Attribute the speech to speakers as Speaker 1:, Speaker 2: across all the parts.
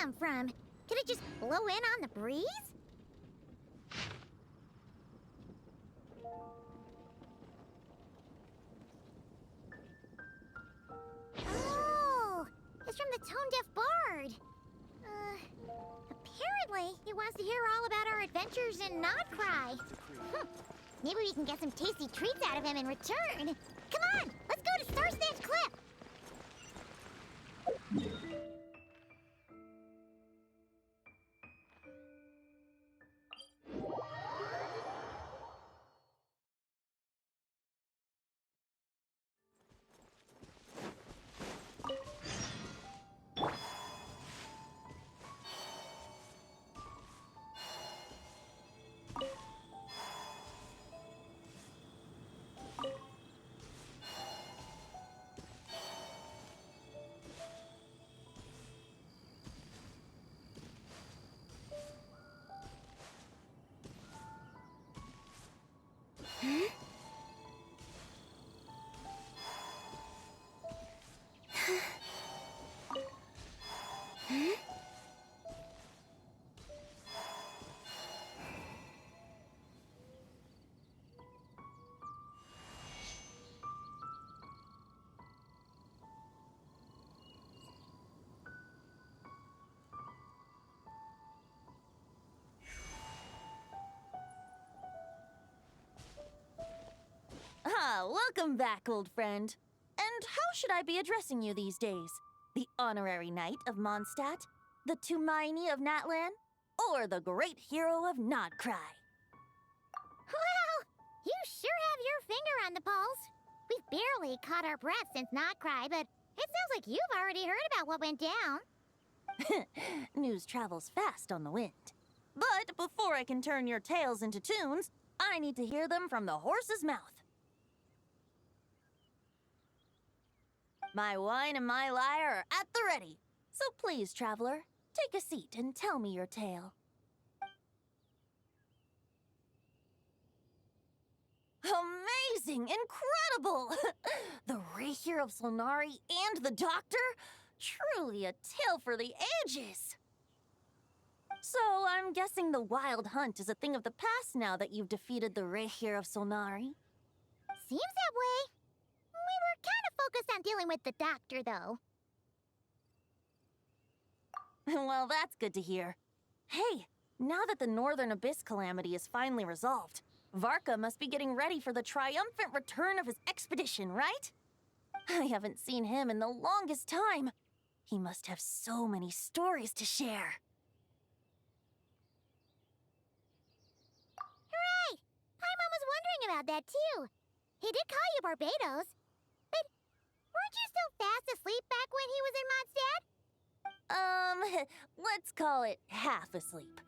Speaker 1: come from? Could it just blow in on the breeze? Oh, it's from the tone-deaf bard. Apparently, he wants to hear all about our adventures in Nodcry. Maybe we can get some tasty treats out of him in return. Come on, let's go to Star Snatch Cliff.
Speaker 2: Welcome back, old friend. And how should I be addressing you these days? The honorary knight of Mondstadt? The Tumaini of Natlan? Or the great hero of Nodcry?
Speaker 1: Well, you sure have your finger on the pulse. We've barely caught our breath since Nodcry, but it sounds like you've already heard about what went down.
Speaker 2: News travels fast on the wind. But before I can turn your tales into tunes, I need to hear them from the horse's mouth. My wine and my lyre are at the ready. So please, traveler, take a seat and tell me your tale. Amazing! Incredible! The Rahier of Solnari and the Doctor? Truly a tale for the ages! So, I'm guessing the Wild Hunt is a thing of the past now that you've defeated the Rahier of Solnari?
Speaker 1: Seems that way. We were kind of focused on dealing with the Doctor, though.
Speaker 2: Well, that's good to hear. Hey, now that the Northern Abyss calamity is finally resolved, Varka must be getting ready for the triumphant return of his expedition, right? I haven't seen him in the longest time. He must have so many stories to share.
Speaker 1: Hooray! Paimon was wondering about that, too. He did call you Barbados. But weren't you still fast asleep back when he was in Mondstadt?
Speaker 2: Let's call it half asleep.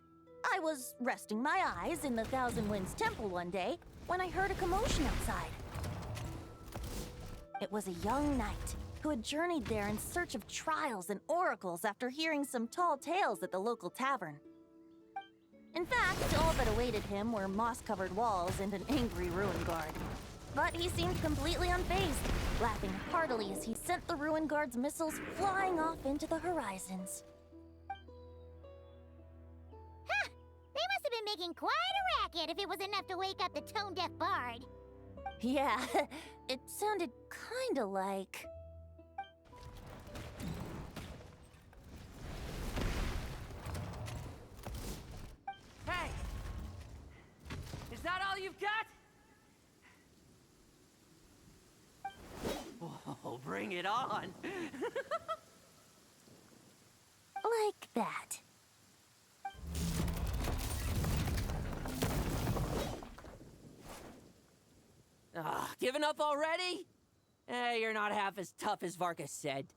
Speaker 2: I was resting my eyes in the Thousand Winds Temple one day when I heard a commotion outside. It was a young knight who had journeyed there in search of trials and oracles after hearing some tall tales at the local tavern. In fact, all that awaited him were moss-covered walls and an angry ruin guard. But he seemed completely unfazed, laughing heartily as he sent the ruin guard's missiles flying off into the horizons.
Speaker 1: Huh! They must have been making quite a racket if it was enough to wake up the tone-deaf bard.
Speaker 2: Yeah, it sounded kinda like...
Speaker 3: Hey! Is that all you've got? Oh, bring it on!
Speaker 2: like that.
Speaker 3: Giving up already? You're not half as tough as Varka said.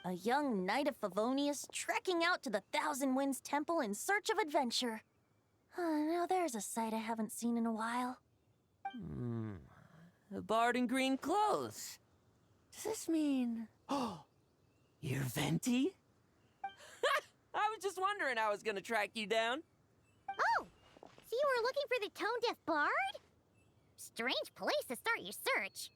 Speaker 2: A young knight of Favonius trekking out to the Thousand Winds Temple in search of adventure. Now there's a sight I haven't seen in a while.
Speaker 3: A bard in green clothes. Does this mean... Oh, you're Venti? I was just wondering how I was gonna track you down.
Speaker 1: Oh, so you were looking for the tone-deaf bard? Strange place to start your search.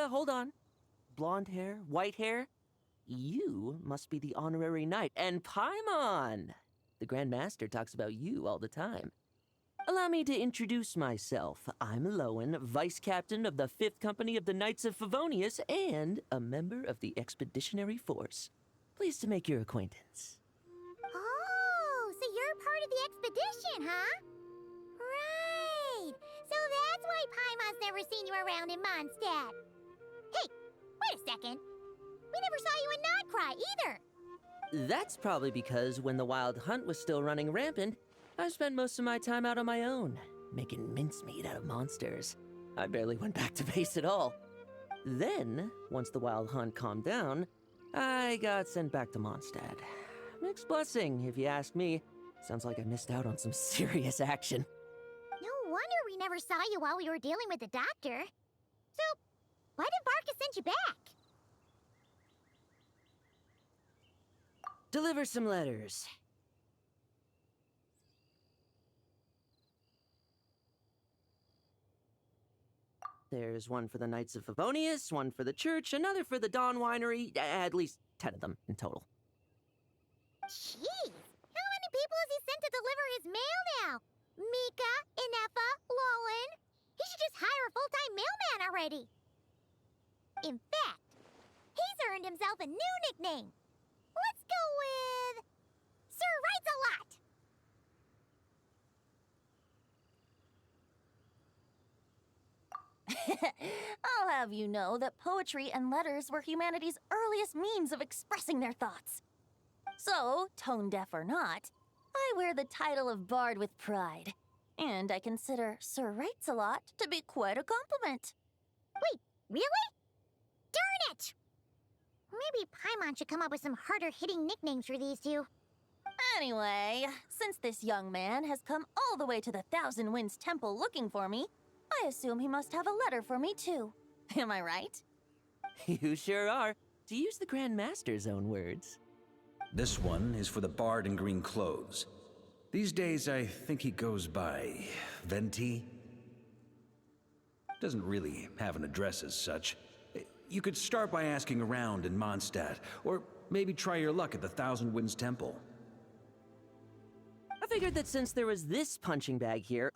Speaker 3: Hold on. blonde hair, white hair? You must be the honorary knight. And Paimon! The Grand Master talks about you all the time. Allow me to introduce myself. I'm Lowen, Vice Captain of the 5th Company of the Knights of Favonius and a member of the Expeditionary Force. Pleased to make your acquaintance.
Speaker 1: Oh, so you're part of the expedition, huh? Right. So that's why Paimon's never seen you around in Mondstadt. Hey, wait a second. We never saw you in Notcry either.
Speaker 3: That's probably because when the Wild Hunt was still running rampant, I spent most of my time out on my own, making mincemeat out of monsters. I barely went back to base at all. Then, once the Wild Hunt calmed down, I got sent back to Mondstadt. Mixed blessing, if you ask me. Sounds like I missed out on some serious action.
Speaker 1: No wonder we never saw you while we were dealing with the doctor. So, why did Varka send you back?
Speaker 3: Deliver some letters. There's one for the Knights of Favonius, one for the church, another for the Dawn Winery, at least 10 of them in total.
Speaker 1: Jeez, how many people has he sent to deliver his mail now? Mika, Inefa, Lowen. He should just hire a full-time mailman already. In fact, he's earned himself a new nickname. Let's go with Sir Writes-A-Lot.
Speaker 2: I'll have you know that poetry and letters were humanity's earliest means of expressing their thoughts. So, tone-deaf or not, I wear the title of Bard with pride. And I consider Sir Writes-A-Lot to be quite a compliment.
Speaker 1: Wait, really? Darn it! Maybe Paimon should come up with some harder-hitting nicknames for these two.
Speaker 2: Anyway, since this young man has come all the way to the Thousand Winds Temple looking for me, I assume he must have a letter for me too. Am I right?
Speaker 3: You sure are, to use the Grand Master's own words.
Speaker 4: This one is for the bard in green clothes. These days, I think he goes by Venti. Doesn't really have an address as such. You could start by asking around in Mondstadt, or maybe try your luck at the Thousand Winds Temple.
Speaker 3: I figured that since there was this punching bag here,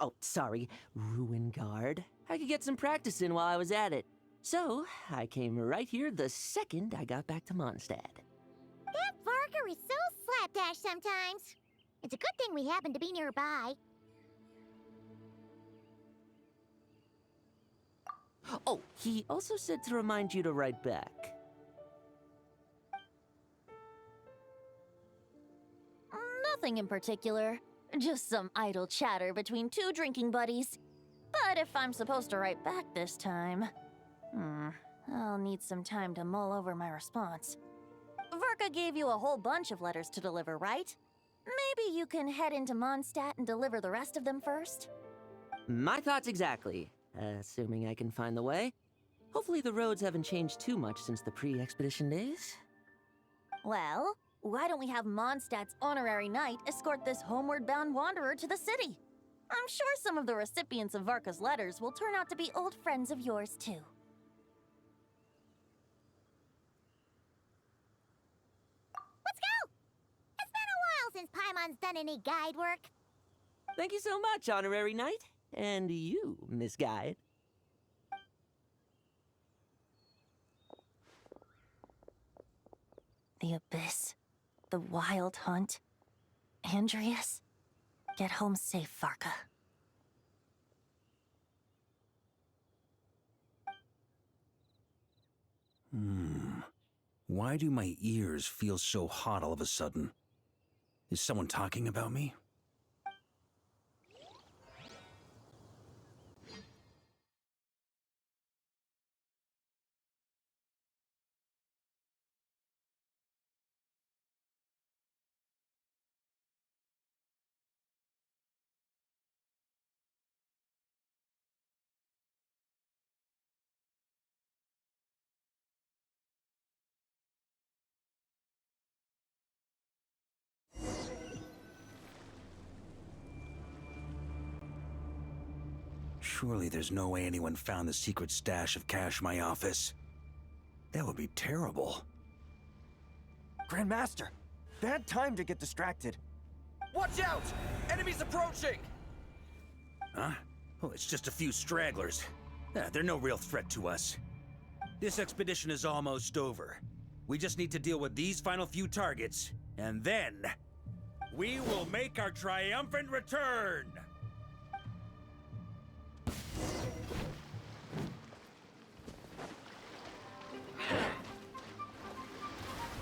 Speaker 3: Ruin Guard, I could get some practice in while I was at it. So, I came right here the second I got back to Mondstadt.
Speaker 1: That Varka is so slapdash sometimes. It's a good thing we happen to be nearby.
Speaker 3: Oh, he also said to remind you to write back.
Speaker 2: Nothing in particular. Just some idle chatter between two drinking buddies. But if I'm supposed to write back this time... I'll need some time to mull over my response. Varka gave you a whole bunch of letters to deliver, right? Maybe you can head into Mondstadt and deliver the rest of them first?
Speaker 3: My thoughts exactly. Assuming I can find the way. Hopefully the roads haven't changed too much since the pre-expedition days.
Speaker 2: Well, why don't we have Mondstadt's honorary knight escort this homeward-bound wanderer to the city? I'm sure some of the recipients of Varka's letters will turn out to be old friends of yours, too.
Speaker 1: Let's go! It's been a while since Paimon's done any guide work.
Speaker 3: Thank you so much, Honorary Knight. And you, Miss Guide.
Speaker 2: The Abyss. The Wild Hunt. Andreas. Get home safe, Varka.
Speaker 4: Why do my ears feel so hot all of a sudden? Is someone talking about me? Surely there's no way anyone found the secret stash of cash in my office. That would be terrible.
Speaker 5: Grandmaster, bad time to get distracted.
Speaker 6: Watch out! Enemies approaching!
Speaker 4: Huh? Oh, it's just a few stragglers. They're no real threat to us. This expedition is almost over. We just need to deal with these final few targets, and then we will make our triumphant return!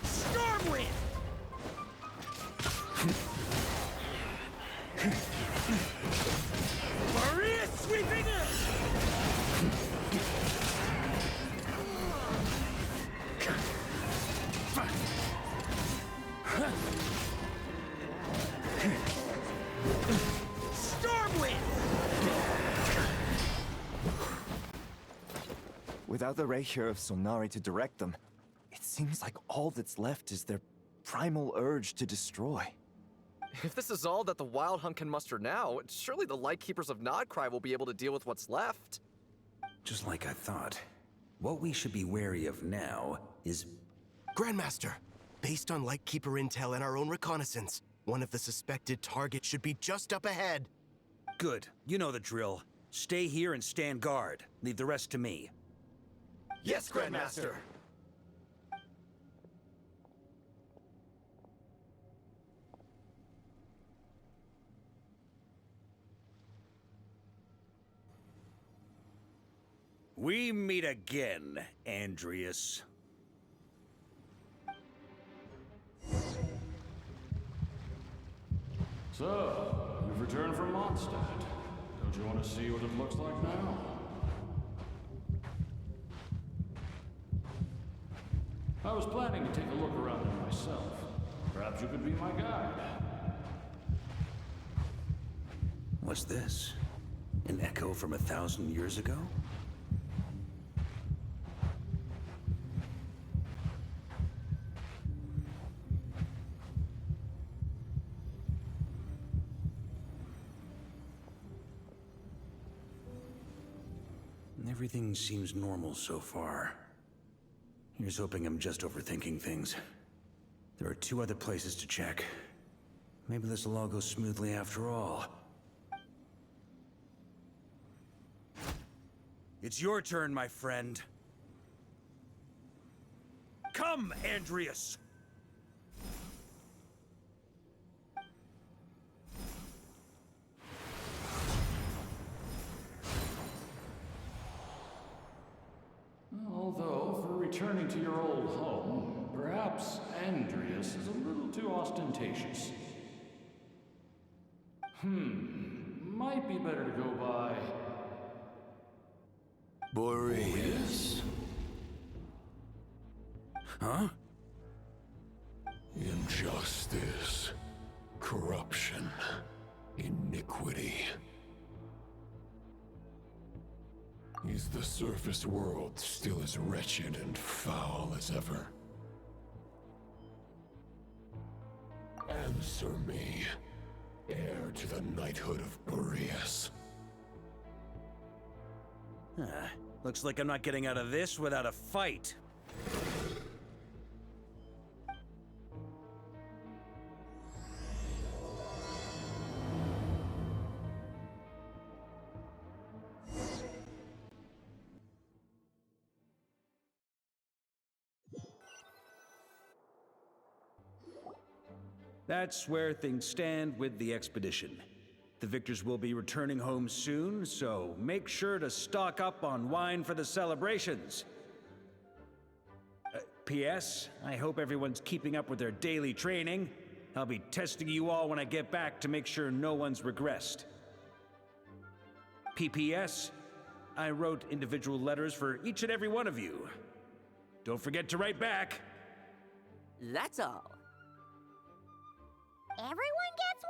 Speaker 4: Stormwind! Maria sweeping in! Stormwind!
Speaker 5: Without the Reikir of Solnari to direct them, it seems like all that's left is their primal urge to destroy.
Speaker 6: If this is all that the Wild Hunt can muster now, surely the Lightkeepers of Nodcry will be able to deal with what's left.
Speaker 4: Just like I thought. What we should be wary of now is...
Speaker 7: Grandmaster, based on Lightkeeper intel and our own reconnaissance, one of the suspected targets should be just up ahead.
Speaker 4: Good. You know the drill. Stay here and stand guard. Leave the rest to me.
Speaker 6: Yes, Grandmaster!
Speaker 4: We meet again, Andreas.
Speaker 8: So, you've returned from Mondstadt. Don't you want to see what it looks like now? I was planning to take a look around it myself. Perhaps you could be my guide.
Speaker 4: What's this? An echo from 1,000 years ago? Everything seems normal so far. Here's hoping I'm just overthinking things. There are 2 other places to check. Maybe this will all go smoothly after all. It's your turn, my friend. Come, Andreas!
Speaker 8: Although, for returning to your old home, perhaps Andreas is a little too ostentatious. Might be better to go by...
Speaker 9: Boreas.
Speaker 4: Huh?
Speaker 9: Injustice. Corruption. Iniquity. Is the surface world still as wretched and foul as ever? Answer me, heir to the knighthood of Boreas.
Speaker 4: Looks like I'm not getting out of this without a fight. That's where things stand with the expedition. The victors will be returning home soon, so make sure to stock up on wine for the celebrations. P.S. I hope everyone's keeping up with their daily training. I'll be testing you all when I get back to make sure no one's regressed. P.P.S. I wrote individual letters for each and every one of you. Don't forget to write back.
Speaker 3: That's all.
Speaker 1: Everyone gets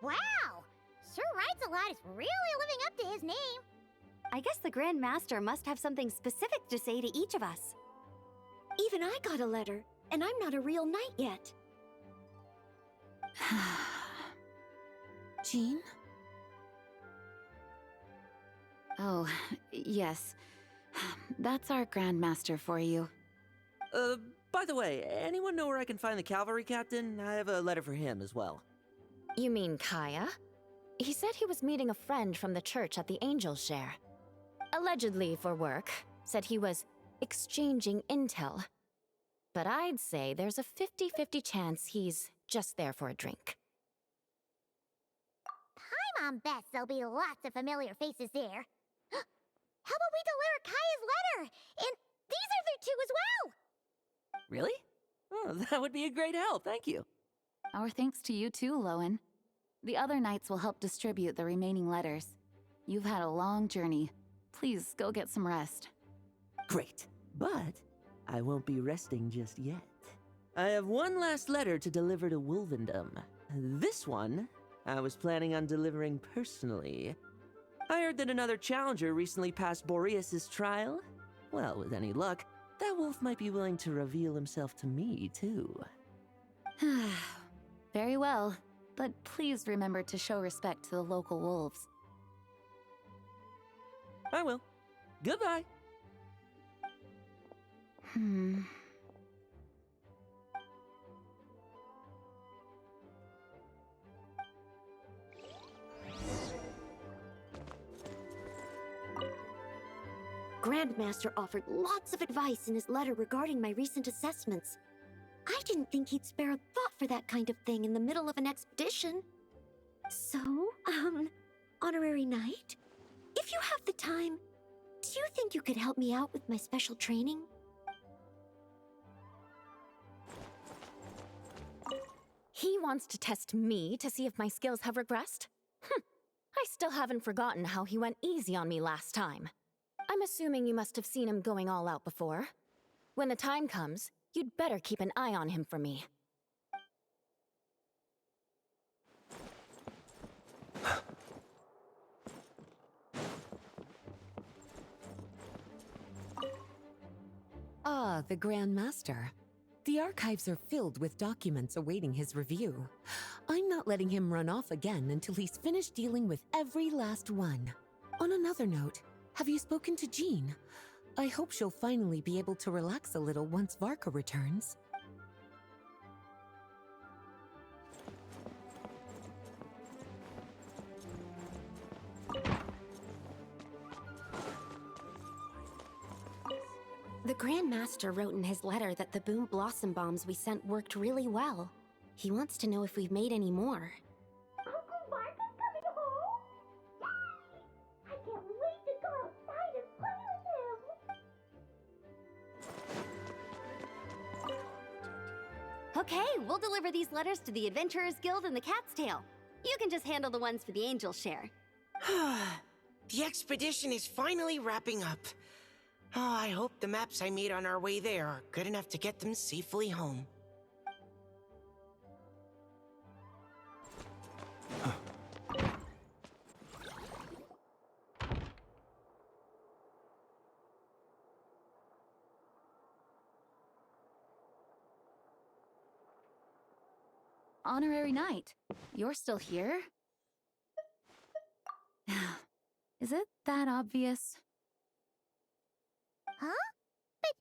Speaker 1: one? Wow! Sir Writes-A-Lot is really living up to his name.
Speaker 10: I guess the Grand Master must have something specific to say to each of us. Even I got a letter, and I'm not a real knight yet.
Speaker 2: Jean?
Speaker 11: Oh, yes. That's our Grand Master for you.
Speaker 3: By the way, anyone know where I can find the cavalry captain? I have a letter for him as well.
Speaker 11: You mean Kaya? He said he was meeting a friend from the church at the Angel Share. Allegedly for work. Said he was exchanging intel. But I'd say there's a 50-50 chance he's just there for a drink.
Speaker 1: I'm on Beth, there'll be lots of familiar faces there. How about we deliver Kaya's letter? And these other two as well!
Speaker 3: Really? Oh, that would be a great help, thank you.
Speaker 2: Our thanks to you too, Lowen. The other knights will help distribute the remaining letters. You've had a long journey. Please go get some rest.
Speaker 3: Great, but I won't be resting just yet. I have one last letter to deliver to Wolvendom. This one, I was planning on delivering personally. I heard that another challenger recently passed Boreas's trial. Well, with any luck, that wolf might be willing to reveal himself to me, too.
Speaker 2: Very well, but please remember to show respect to the local wolves.
Speaker 3: I will. Goodbye.
Speaker 10: Grandmaster offered lots of advice in his letter regarding my recent assessments. I didn't think he'd spare a thought for that kind of thing in the middle of an expedition. So, Honorary Knight, if you have the time, do you think you could help me out with my special training?
Speaker 11: He wants to test me to see if my skills have regressed? I still haven't forgotten how he went easy on me last time. I'm assuming you must have seen him going all out before. When the time comes, you'd better keep an eye on him for me.
Speaker 12: Ah, the Grand Master. The archives are filled with documents awaiting his review. I'm not letting him run off again until he's finished dealing with every last one. On another note, have you spoken to Jean? I hope she'll finally be able to relax a little once Varka returns.
Speaker 10: The Grand Master wrote in his letter that the Boom Blossom Bombs we sent worked really well. He wants to know if we've made any more.
Speaker 1: Uncle Varka's coming home? Yay! I can't wait to go outside and play with him!
Speaker 10: Okay, we'll deliver these letters to the Adventurers Guild and the Cat's Tail. You can just handle the ones for the Angel Share.
Speaker 13: The expedition is finally wrapping up. Oh, I hope the maps I made on our way there are good enough to get them safely home.
Speaker 2: Honorary Knight, you're still here? Is it that obvious?
Speaker 1: Huh? But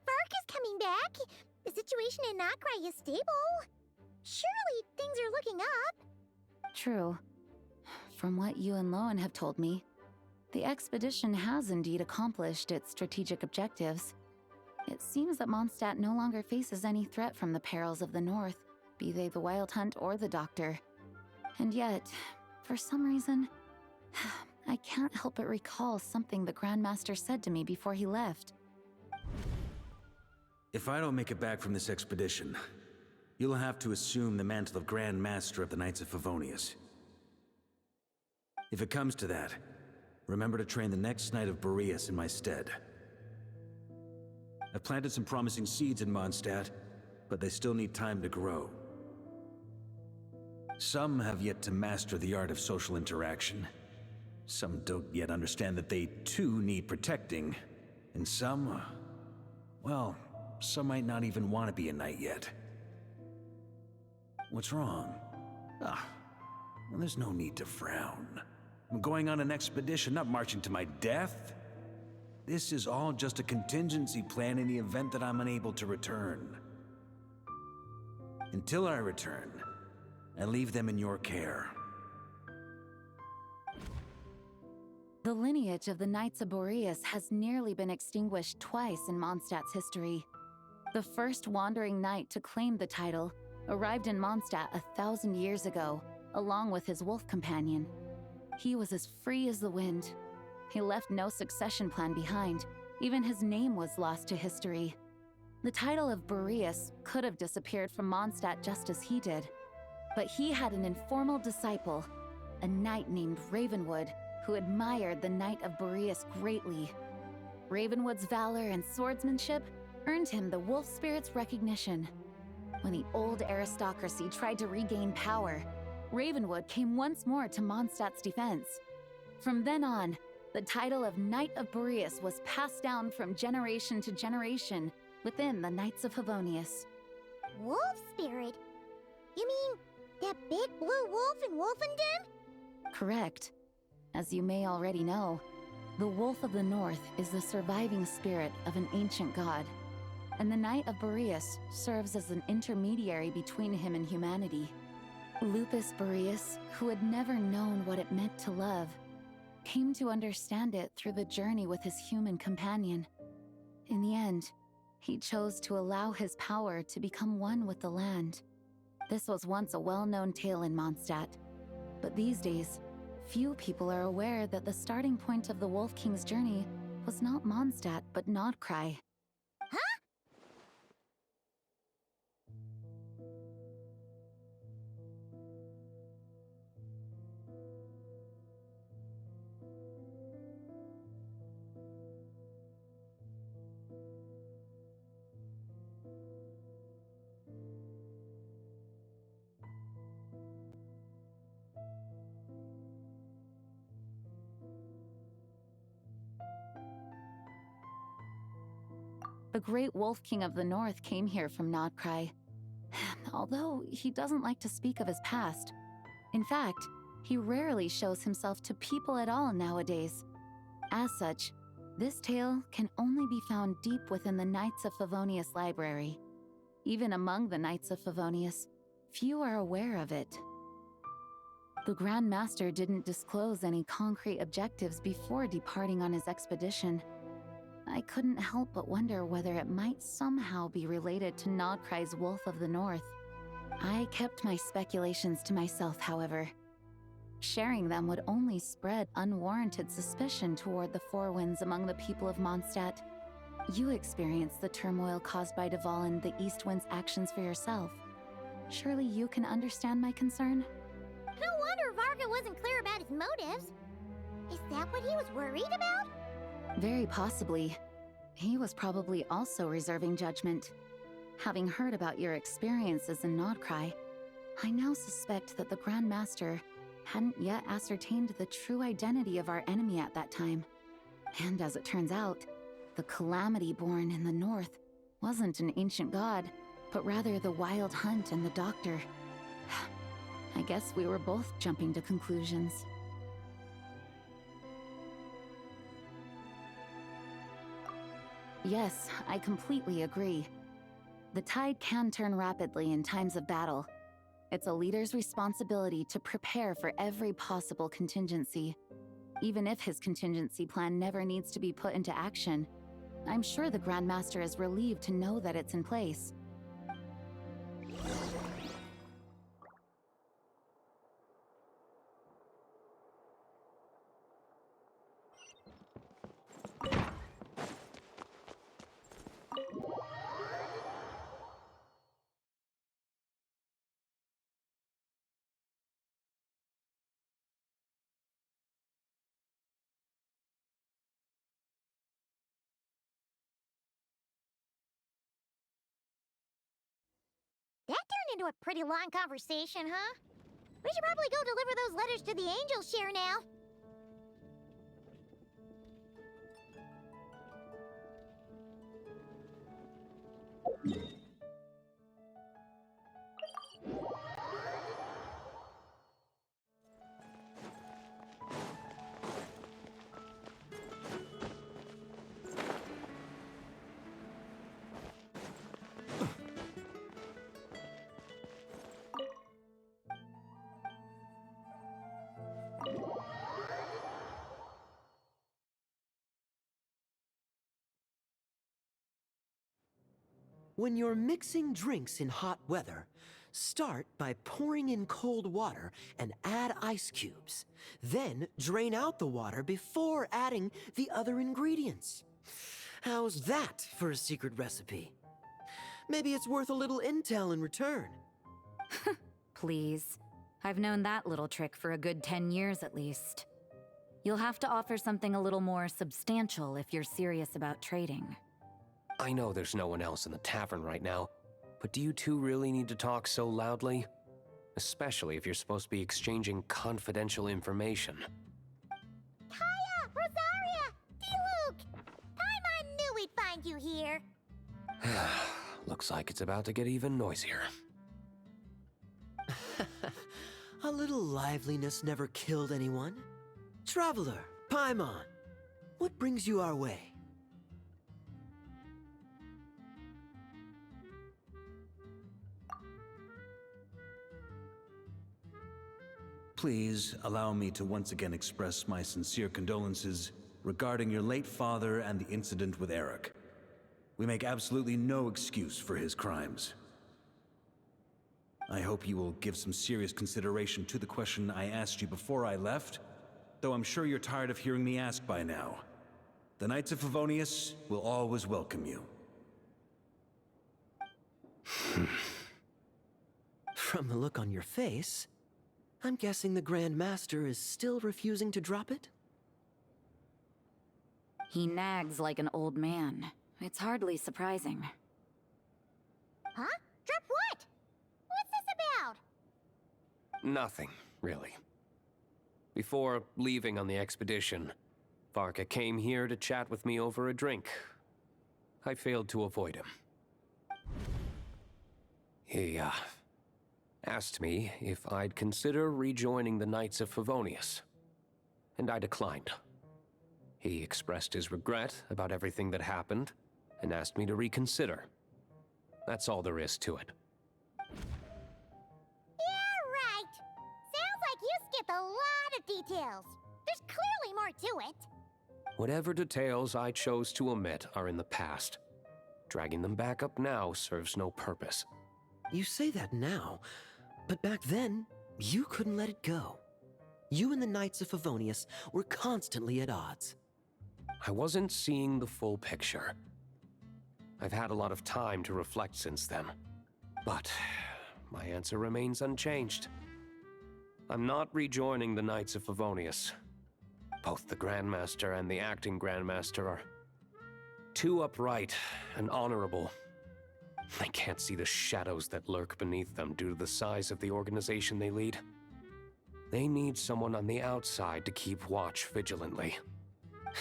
Speaker 1: Varka's coming back. The situation in Nokrai is stable. Surely things are looking up.
Speaker 2: True. From what you and Lowen have told me, the expedition has indeed accomplished its strategic objectives. It seems that Mondstadt no longer faces any threat from the perils of the North, be they the Wild Hunt or the Doctor. And yet, for some reason, I can't help but recall something the Grandmaster said to me before he left.
Speaker 4: If I don't make it back from this expedition, you'll have to assume the mantle of Grand Master of the Knights of Favonius. If it comes to that, remember to train the next Knight of Boreas in my stead. I've planted some promising seeds in Mondstadt, but they still need time to grow. Some have yet to master the art of social interaction. Some don't yet understand that they, too, need protecting. And some, well, some might not even want to be a knight yet. What's wrong? Well, there's no need to frown. I'm going on an expedition, not marching to my death. This is all just a contingency plan in the event that I'm unable to return. Until I return, I leave them in your care.
Speaker 2: The lineage of the Knights of Boreas has nearly been extinguished twice in Mondstadt's history. The first wandering knight to claim the title arrived in Mondstadt 1,000 years ago, along with his wolf companion. He was as free as the wind. He left no succession plan behind. Even his name was lost to history. The title of Boreas could have disappeared from Mondstadt just as he did. But he had an informal disciple, a knight named Ravenwood, who admired the Knight of Boreas greatly. Ravenwood's valor and swordsmanship earned him the wolf spirit's recognition. When the old aristocracy tried to regain power, Ravenwood came once more to Mondstadt's defense. From then on, the title of Knight of Boreas was passed down from generation to generation within the Knights of Favonius.
Speaker 1: Wolf spirit? You mean that big blue wolf in Wolfenden?
Speaker 2: Correct. As you may already know, the Wolf of the North is the surviving spirit of an ancient god, and the Knight of Boreas serves as an intermediary between him and humanity. Lupus Boreas, who had never known what it meant to love, came to understand it through the journey with his human companion. In the end, he chose to allow his power to become one with the land. This was once a well-known tale in Mondstadt, but these days, few people are aware that the starting point of the Wolf King's journey was not Mondstadt, but Nodcry.
Speaker 1: Huh?
Speaker 2: The great Wolf King of the North came here from Nodcry, although he doesn't like to speak of his past. In fact, he rarely shows himself to people at all nowadays. As such, this tale can only be found deep within the Knights of Favonius library. Even among the Knights of Favonius, few are aware of it. The Grand Master didn't disclose any concrete objectives before departing on his expedition. I couldn't help but wonder whether it might somehow be related to Nodcry's Wolf of the North. I kept my speculations to myself, however. Sharing them would only spread unwarranted suspicion toward the Four Winds among the people of Mondstadt. You experienced the turmoil caused by Duval and the East Wind's actions for yourself. Surely you can understand my concern?
Speaker 1: No wonder Varka wasn't clear about his motives. Is that what he was worried about?
Speaker 2: Very possibly. He was probably also reserving judgment. Having heard about your experiences in Nodcry, I now suspect that the Grand Master hadn't yet ascertained the true identity of our enemy at that time. And as it turns out, the Calamity born in the north wasn't an ancient god, but rather the Wild Hunt and the Doctor. I guess we were both jumping to conclusions. Yes, I completely agree. The tide can turn rapidly in times of battle. It's a leader's responsibility to prepare for every possible contingency. Even if his contingency plan never needs to be put into action, I'm sure the Grand Master is relieved to know that it's in place.
Speaker 1: That turned into a pretty long conversation, huh? We should probably go deliver those letters to the Angels Share now.
Speaker 14: When you're mixing drinks in hot weather, start by pouring in cold water and add ice cubes. Then drain out the water before adding the other ingredients. How's that for a secret recipe? Maybe it's worth a little intel in return.
Speaker 15: Please. I've known that little trick for a good 10 years at least. You'll have to offer something a little more substantial if you're serious about trading.
Speaker 16: I know there's no one else in the tavern right now, but do you two really need to talk so loudly? Especially if you're supposed to be exchanging confidential information.
Speaker 1: Kaya! Rosaria! D-Luke! I knew we'd find you here.
Speaker 16: Looks like it's about to get even noisier.
Speaker 14: A little liveliness never killed anyone. Traveler, Paimon, what brings you our way?
Speaker 4: Please allow me to once again express my sincere condolences regarding your late father and the incident with Eric. We make absolutely no excuse for his crimes. I hope you will give some serious consideration to the question I asked you before I left, though I'm sure you're tired of hearing me ask by now. The Knights of Favonius will always welcome you.
Speaker 14: From the look on your face, I'm guessing the Grand Master is still refusing to drop it?
Speaker 15: He nags like an old man. It's hardly surprising.
Speaker 1: Huh? Drop what? What's this about?
Speaker 16: Nothing, really. Before leaving on the expedition, Varka came here to chat with me over a drink. I failed to avoid him. He, asked me if I'd consider rejoining the Knights of Favonius, and I declined. He expressed his regret about everything that happened, and asked me to reconsider. That's all there is to it.
Speaker 1: Yeah, right. Sounds like you skipped a lot of details. There's clearly more to it.
Speaker 16: Whatever details I chose to omit are in the past. Dragging them back up now serves no purpose.
Speaker 14: You say that now, but back then, you couldn't let it go. You and the Knights of Favonius were constantly at odds.
Speaker 16: I wasn't seeing the full picture. I've had a lot of time to reflect since then, but my answer remains unchanged. I'm not rejoining the Knights of Favonius. Both the Grandmaster and the acting Grandmaster are too upright and honorable. I can't see the shadows that lurk beneath them due to the size of the organization they lead. They need someone on the outside to keep watch vigilantly.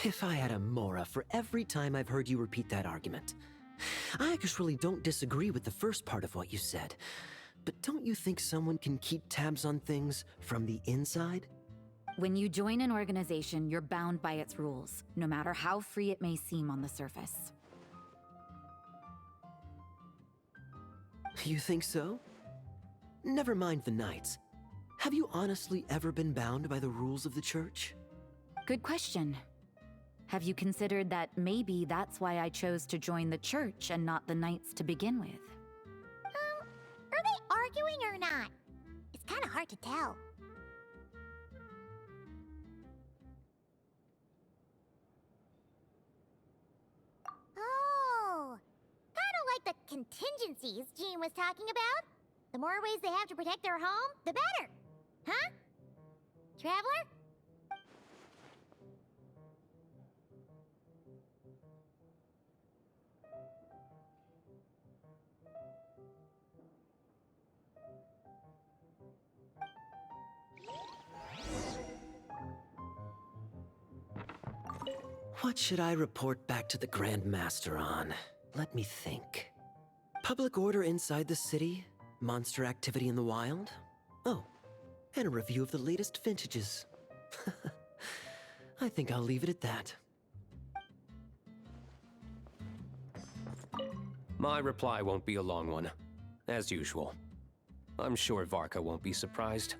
Speaker 14: If I had a Mora for every time I've heard you repeat that argument. I actually don't disagree with the first part of what you said, but don't you think someone can keep tabs on things from the inside?
Speaker 15: When you join an organization, you're bound by its rules, no matter how free it may seem on the surface.
Speaker 14: You think so? Never mind the Knights. Have you honestly ever been bound by the rules of the Church?
Speaker 15: Good question. Have you considered that maybe that's why I chose to join the Church and not the Knights to begin with?
Speaker 1: Are they arguing or not? It's kind of hard to tell. Oh, kind of like the contingencies Jean was talking about. The more ways they have to protect their home, the better. Huh? Traveler?
Speaker 14: What should I report back to the Grand Master on? Let me think. Public order inside the city, monster activity in the wild. Oh, and a review of the latest vintages. I think I'll leave it at that.
Speaker 16: My reply won't be a long one, as usual. I'm sure Varka won't be surprised.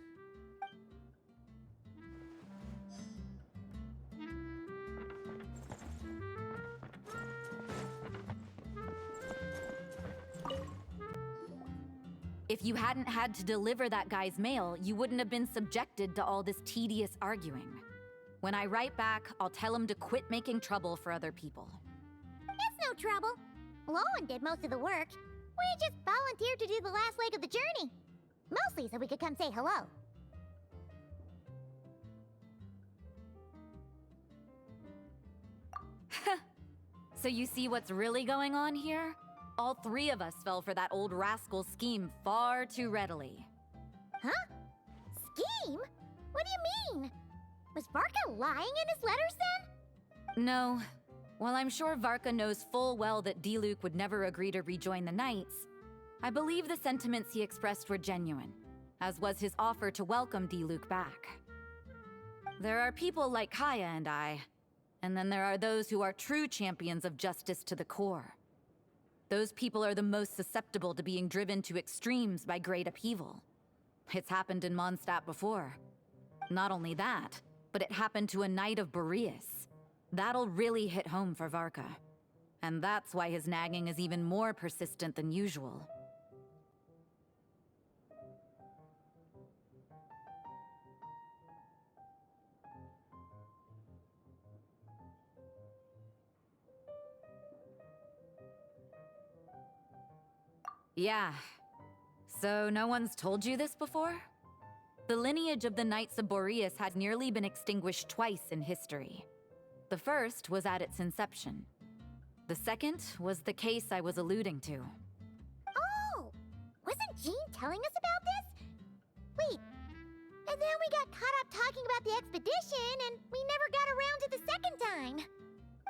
Speaker 15: If you hadn't had to deliver that guy's mail, you wouldn't have been subjected to all this tedious arguing. When I write back, I'll tell him to quit making trouble for other people.
Speaker 1: It's no trouble. Lowen did most of the work. We just volunteered to do the last leg of the journey. Mostly so we could come say hello.
Speaker 15: So you see what's really going on here? All three of us fell for that old rascal's scheme far too readily.
Speaker 1: Huh? Scheme? What do you mean? Was Varka lying in his letters then?
Speaker 15: No. While I'm sure Varka knows full well that Diluc would never agree to rejoin the Knights, I believe the sentiments he expressed were genuine, as was his offer to welcome Diluc back. There are people like Kaya and I, and then there are those who are true champions of justice to the core. Those people are the most susceptible to being driven to extremes by great upheaval. It's happened in Mondstadt before. Not only that, but it happened to a Knight of Boreas. That'll really hit home for Varka. And that's why his nagging is even more persistent than usual. Yeah. So no one's told you this before? The lineage of the Knights of Boreas had nearly been extinguished twice in history. The first was at its inception. The second was the case I was alluding to.
Speaker 1: Oh! Wasn't Jean telling us about this? Wait, and then we got caught up talking about the expedition, and we never got around to the second time.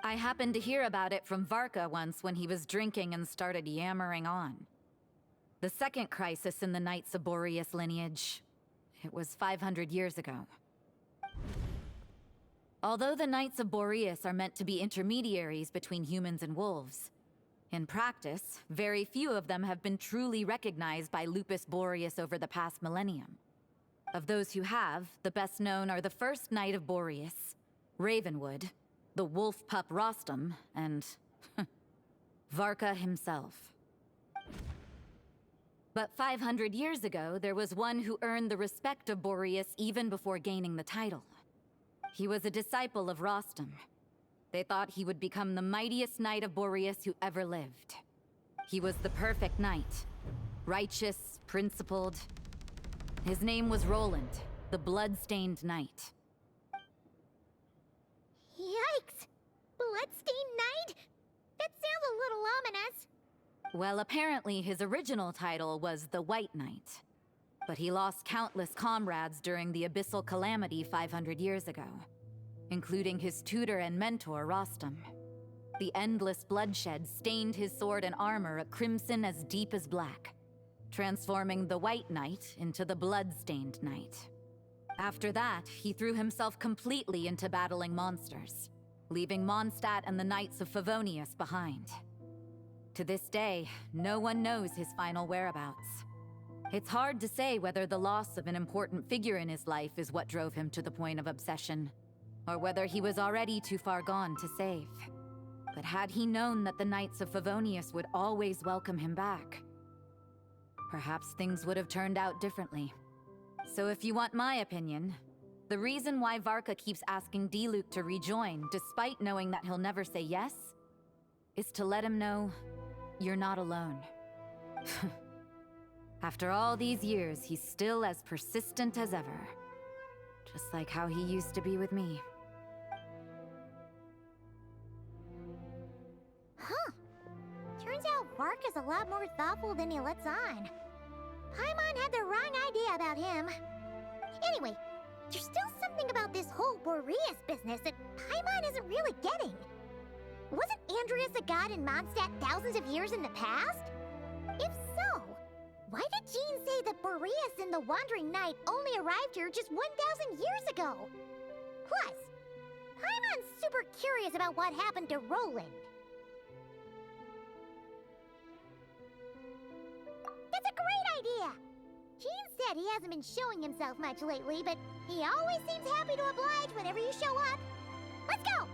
Speaker 15: I happened to hear about it from Varka once when he was drinking and started yammering on. The second crisis in the Knights of Boreas lineage. It was 500 years ago. Although the Knights of Boreas are meant to be intermediaries between humans and wolves, in practice, very few of them have been truly recognized by Lupus Boreas over the past millennium. Of those who have, the best known are the first Knight of Boreas, Ravenwood, the wolf pup Rostam, and Varka himself. But 500 years ago, there was one who earned the respect of Boreas even before gaining the title. He was a disciple of Rostam. They thought he would become the mightiest Knight of Boreas who ever lived. He was the perfect knight. Righteous, principled. His name was Roland, the blood-stained knight.
Speaker 1: Yikes! Bloodstained Knight? That sounds a little ominous.
Speaker 15: Well, apparently his original title was the White Knight. But he lost countless comrades during the Abyssal Calamity 500 years ago, including his tutor and mentor, Rostam. The endless bloodshed stained his sword and armor a crimson as deep as black, transforming the White Knight into the Blood-Stained Knight. After that, he threw himself completely into battling monsters, leaving Mondstadt and the Knights of Favonius behind. To this day, no one knows his final whereabouts. It's hard to say whether the loss of an important figure in his life is what drove him to the point of obsession, or whether he was already too far gone to save. But had he known that the Knights of Favonius would always welcome him back, perhaps things would have turned out differently. So if you want my opinion, the reason why Varka keeps asking Diluc to rejoin, despite knowing that he'll never say yes, is to let him know you're not alone. After all these years, he's still as persistent as ever. Just like how he used to be with me.
Speaker 1: Huh. Turns out Varka's a lot more thoughtful than he lets on. Paimon had the wrong idea about him. Anyway, there's still something about this whole Boreas business that Paimon isn't really getting. Wasn't Andreas a god in Mondstadt thousands of years in the past? If so, why did Jean say that Boreas and the Wandering Knight only arrived here just 1,000 years ago? Plus, Paimon's super curious about what happened to Roland. That's a great idea! Jean said he hasn't been showing himself much lately, but he always seems happy to oblige whenever you show up. Let's go!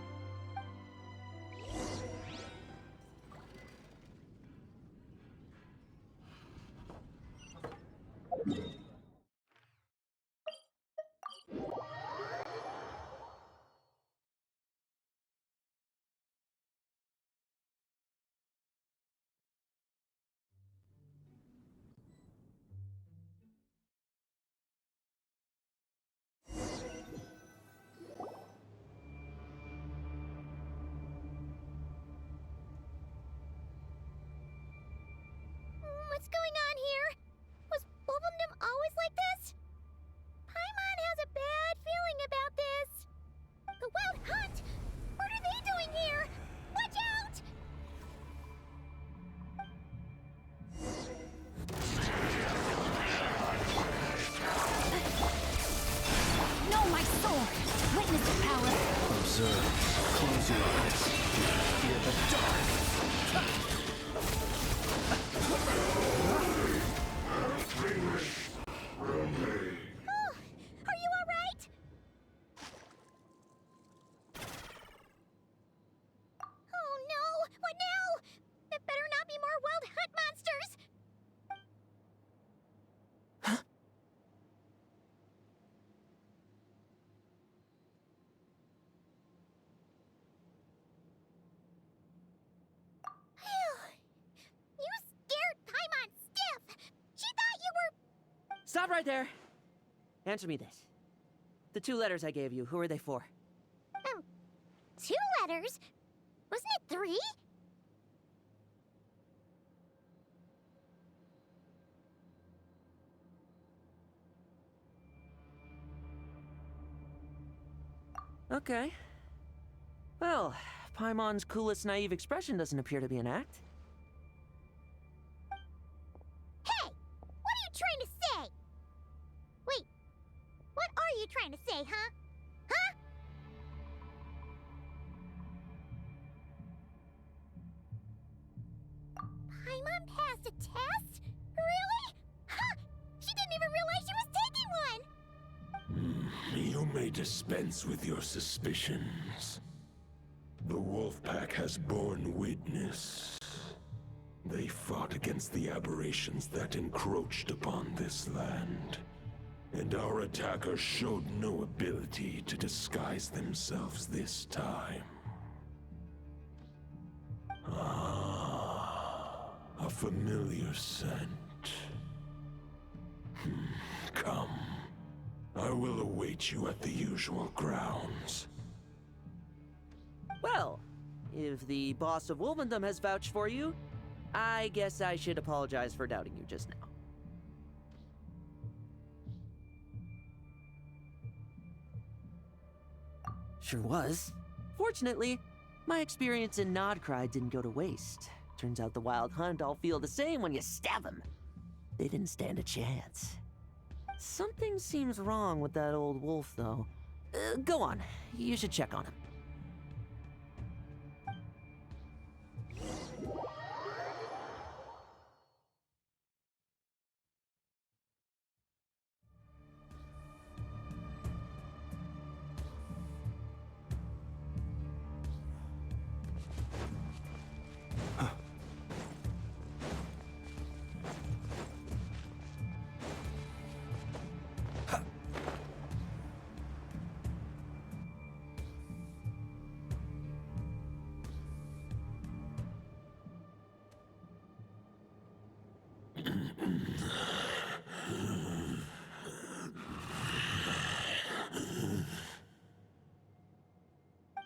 Speaker 9: observe. Close your eyes. Fear the dark.
Speaker 1: Are you alright? Oh no! What now? There better not be more wild hunt monsters! You scared Paimon stiff! She thought you were...
Speaker 3: Stop right there! Answer me this. The 2 letters I gave you, who are they for?
Speaker 1: 2 letters? Wasn't it 3?
Speaker 3: Okay. Well, Paimon's coolest naive expression doesn't appear to be an act.
Speaker 1: Hey! What are you trying to say? Wait, what are you trying to say, huh? Huh? Paimon passed a test? Really? Huh! She didn't even realize she was taking one!
Speaker 9: You may dispense with your suspicions. The wolf pack has borne witness. They fought against the aberrations that encroached upon this land. And our attackers showed no ability to disguise themselves this time. Ah, a familiar scent. Come. I will await you at the usual grounds.
Speaker 3: Well, if the boss of Wolvendom has vouched for you, I guess I should apologize for doubting you just now. Sure was. Fortunately, my experience in Nodcry didn't go to waste. Turns out the Wild Hunt all feel the same when you stab them. They didn't stand a chance. Something seems wrong with that old wolf, though. Go on. You should check on him.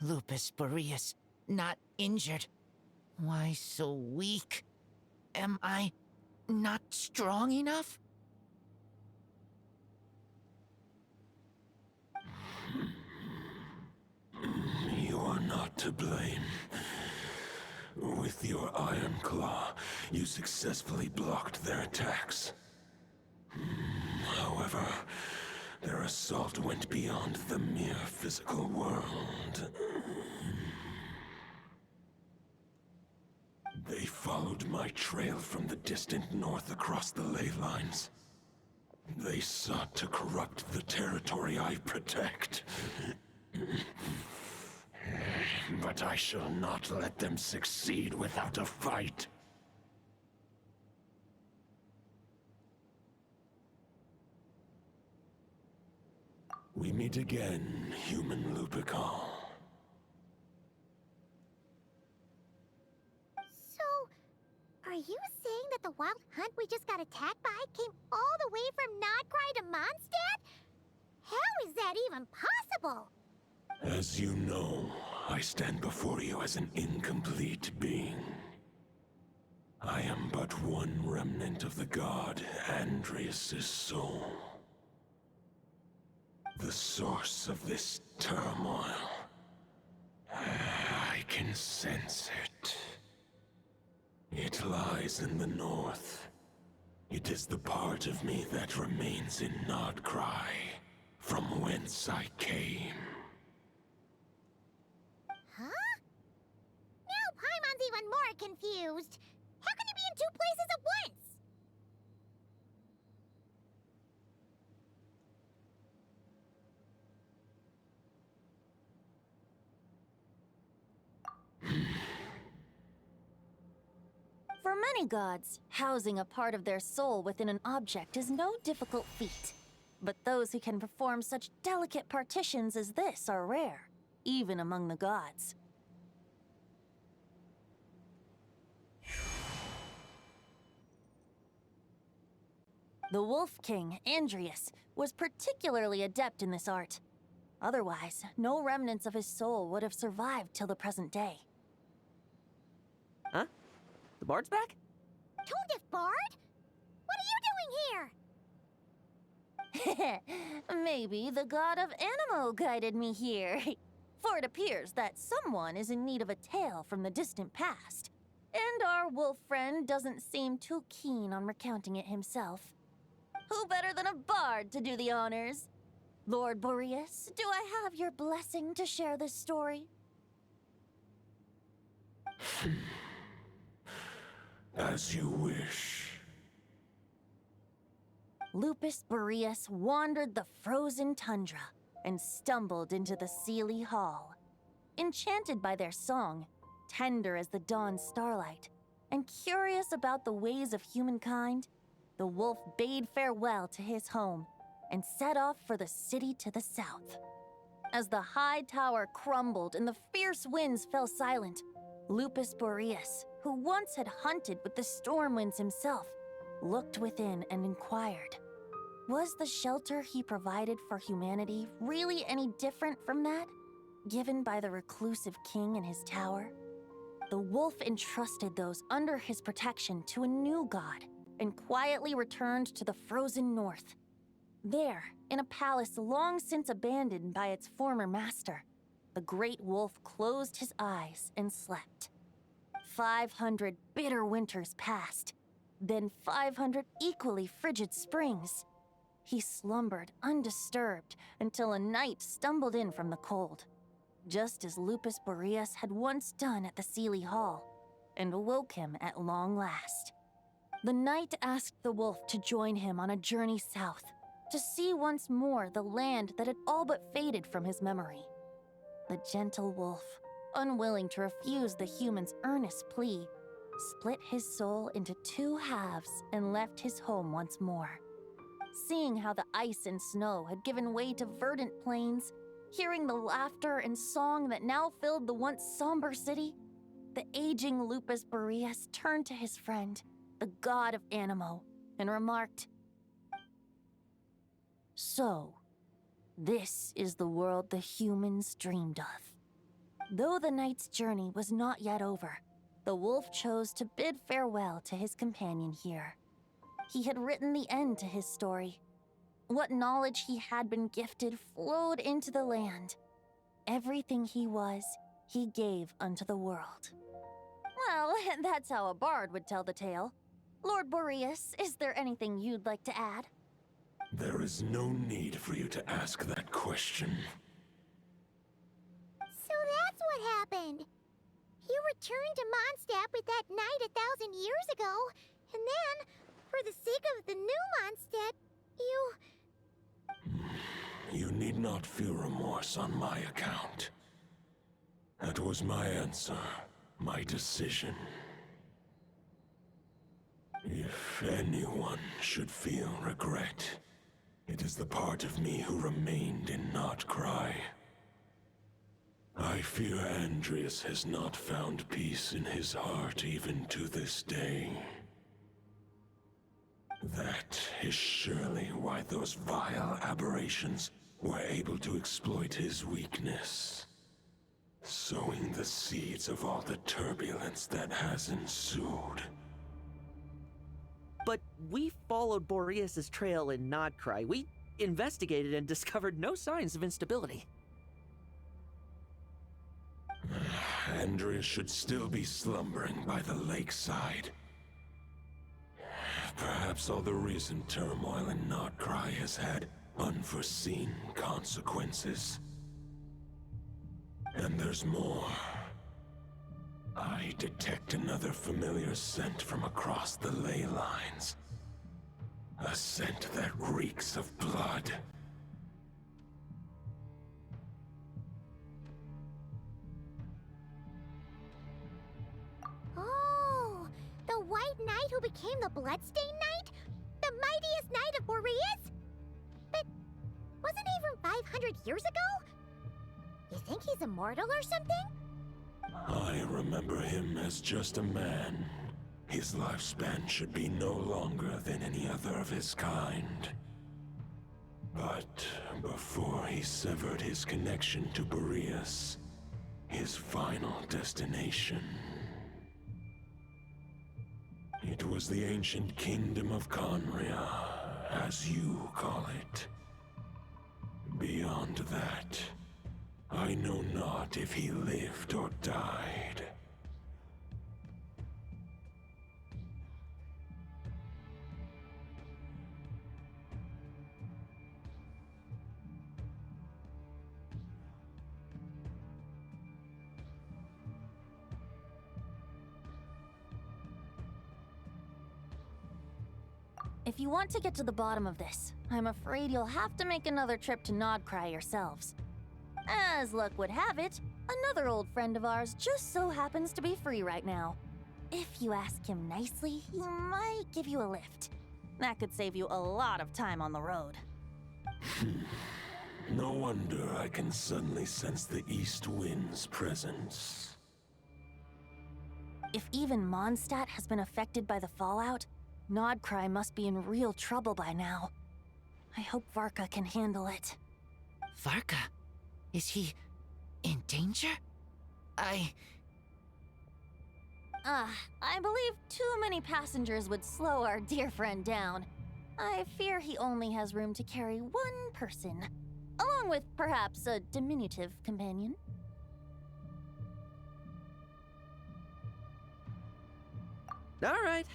Speaker 13: Lupus Majoris, not injured. Why so weak? Am I not strong enough?
Speaker 9: You are not to blame. With your Iron Claw, you successfully blocked their attacks. However, their assault went beyond the mere physical world. They followed my trail from the distant north across the ley lines. They sought to corrupt the territory I protect. But I shall not let them succeed without a fight. We meet again, human Lupical.
Speaker 1: So, are you saying that the Wild Hunt we just got attacked by came all the way from Nodcry to Mondstadt? How is that even possible?
Speaker 9: As you know, I stand before you as an incomplete being. I am but one remnant of the god Andrias' soul. The source of this turmoil. I can sense it. It lies in the north. It is the part of me that remains in Nodcry, from whence I came.
Speaker 1: confused. How can he be in two places at once?
Speaker 2: For many gods, housing a part of their soul within an object is no difficult feat. But those who can perform such delicate partitions as this are rare, even among the gods. The Wolf King, Andrius, was particularly adept in this art. Otherwise, no remnants of his soul would have survived till the present day.
Speaker 3: Huh? The bard's back?
Speaker 1: Toadif Bard? What are you doing here?
Speaker 2: Maybe the god of Animo guided me here. For it appears that someone is in need of a tale from the distant past. And our wolf friend doesn't seem too keen on recounting it himself. Who better than a bard to do the honors? Lord Boreas, do I have your blessing to share this story?
Speaker 9: As you wish.
Speaker 2: Lupus Boreas wandered the frozen tundra and stumbled into the Seelie Hall. Enchanted by their song, tender as the dawn starlight, and curious about the ways of humankind, the wolf bade farewell to his home and set off for the city to the south. As the high tower crumbled and the fierce winds fell silent, Lupus Boreas, who once had hunted with the storm winds himself, looked within and inquired, was the shelter he provided for humanity really any different from that given by the reclusive king in his tower? The wolf entrusted those under his protection to a new god and quietly returned to the frozen north. There, in a palace long since abandoned by its former master, the great wolf closed his eyes and slept. 500 bitter winters passed, then 500 equally frigid springs. He slumbered undisturbed until a night stumbled in from the cold, just as Lupus Boreas had once done at the Seelie Hall, and awoke him at long last. The night asked the wolf to join him on a journey south, to see once more the land that had all but faded from his memory. The gentle wolf, unwilling to refuse the human's earnest plea, split his soul into two halves and left his home once more. Seeing how the ice and snow had given way to verdant plains, hearing the laughter and song that now filled the once somber city, the aging Lupus Boreas turned to his friend, the god of Animo, and remarked, "So, this is the world the humans dreamed of." Though the night's journey was not yet over, the wolf chose to bid farewell to his companion here. He had written the end to his story. What knowledge he had been gifted flowed into the land. Everything he was, he gave unto the world. Well, that's how a bard would tell the tale. Lord Boreas, is there anything you'd like to add?
Speaker 9: There is no need for you to ask that question.
Speaker 1: So that's what happened. You returned to Mondstadt with that knight 1,000 years ago, and then, for the sake of the new Mondstadt, you...
Speaker 9: You need not feel remorse on my account. That was my answer, my decision. If anyone should feel regret, it is the part of me who remained in Notcry. I fear Andrius has not found peace in his heart even to this day. That is surely why those vile aberrations were able to exploit his weakness, sowing the seeds of all the turbulence that has ensued.
Speaker 3: But we followed Boreas' trail in Nodcry. We investigated and discovered no signs of instability.
Speaker 9: Andrius should still be slumbering by the lakeside. Perhaps all the recent turmoil in Notcry has had unforeseen consequences. And there's more. I detect another familiar scent from across the ley lines. A scent that reeks of blood.
Speaker 1: Oh, the White Knight who became the Bloodstained Knight? The mightiest knight of Boreas? But wasn't he from 500 years ago? You think he's immortal or something?
Speaker 9: I remember him as just a man. His lifespan should be no longer than any other of his kind. But before he severed his connection to Boreas, his final destination, it was the ancient kingdom of Conria, as you call it. Beyond that, I know not if he lived or died.
Speaker 2: If you want to get to the bottom of this, I'm afraid you'll have to make another trip to Nodcry yourselves. As luck would have it, another old friend of ours just so happens to be free right now. If you ask him nicely, he might give you a lift. That could save you a lot of time on the road.
Speaker 9: No wonder I can suddenly sense the East Wind's presence.
Speaker 2: If even Mondstadt has been affected by the fallout, Nodcry must be in real trouble by now. I hope Varka can handle it.
Speaker 17: Varka? Is he in danger?
Speaker 2: I believe too many passengers would slow our dear friend down. I fear he only has room to carry one person, along with perhaps a diminutive companion.
Speaker 3: All right.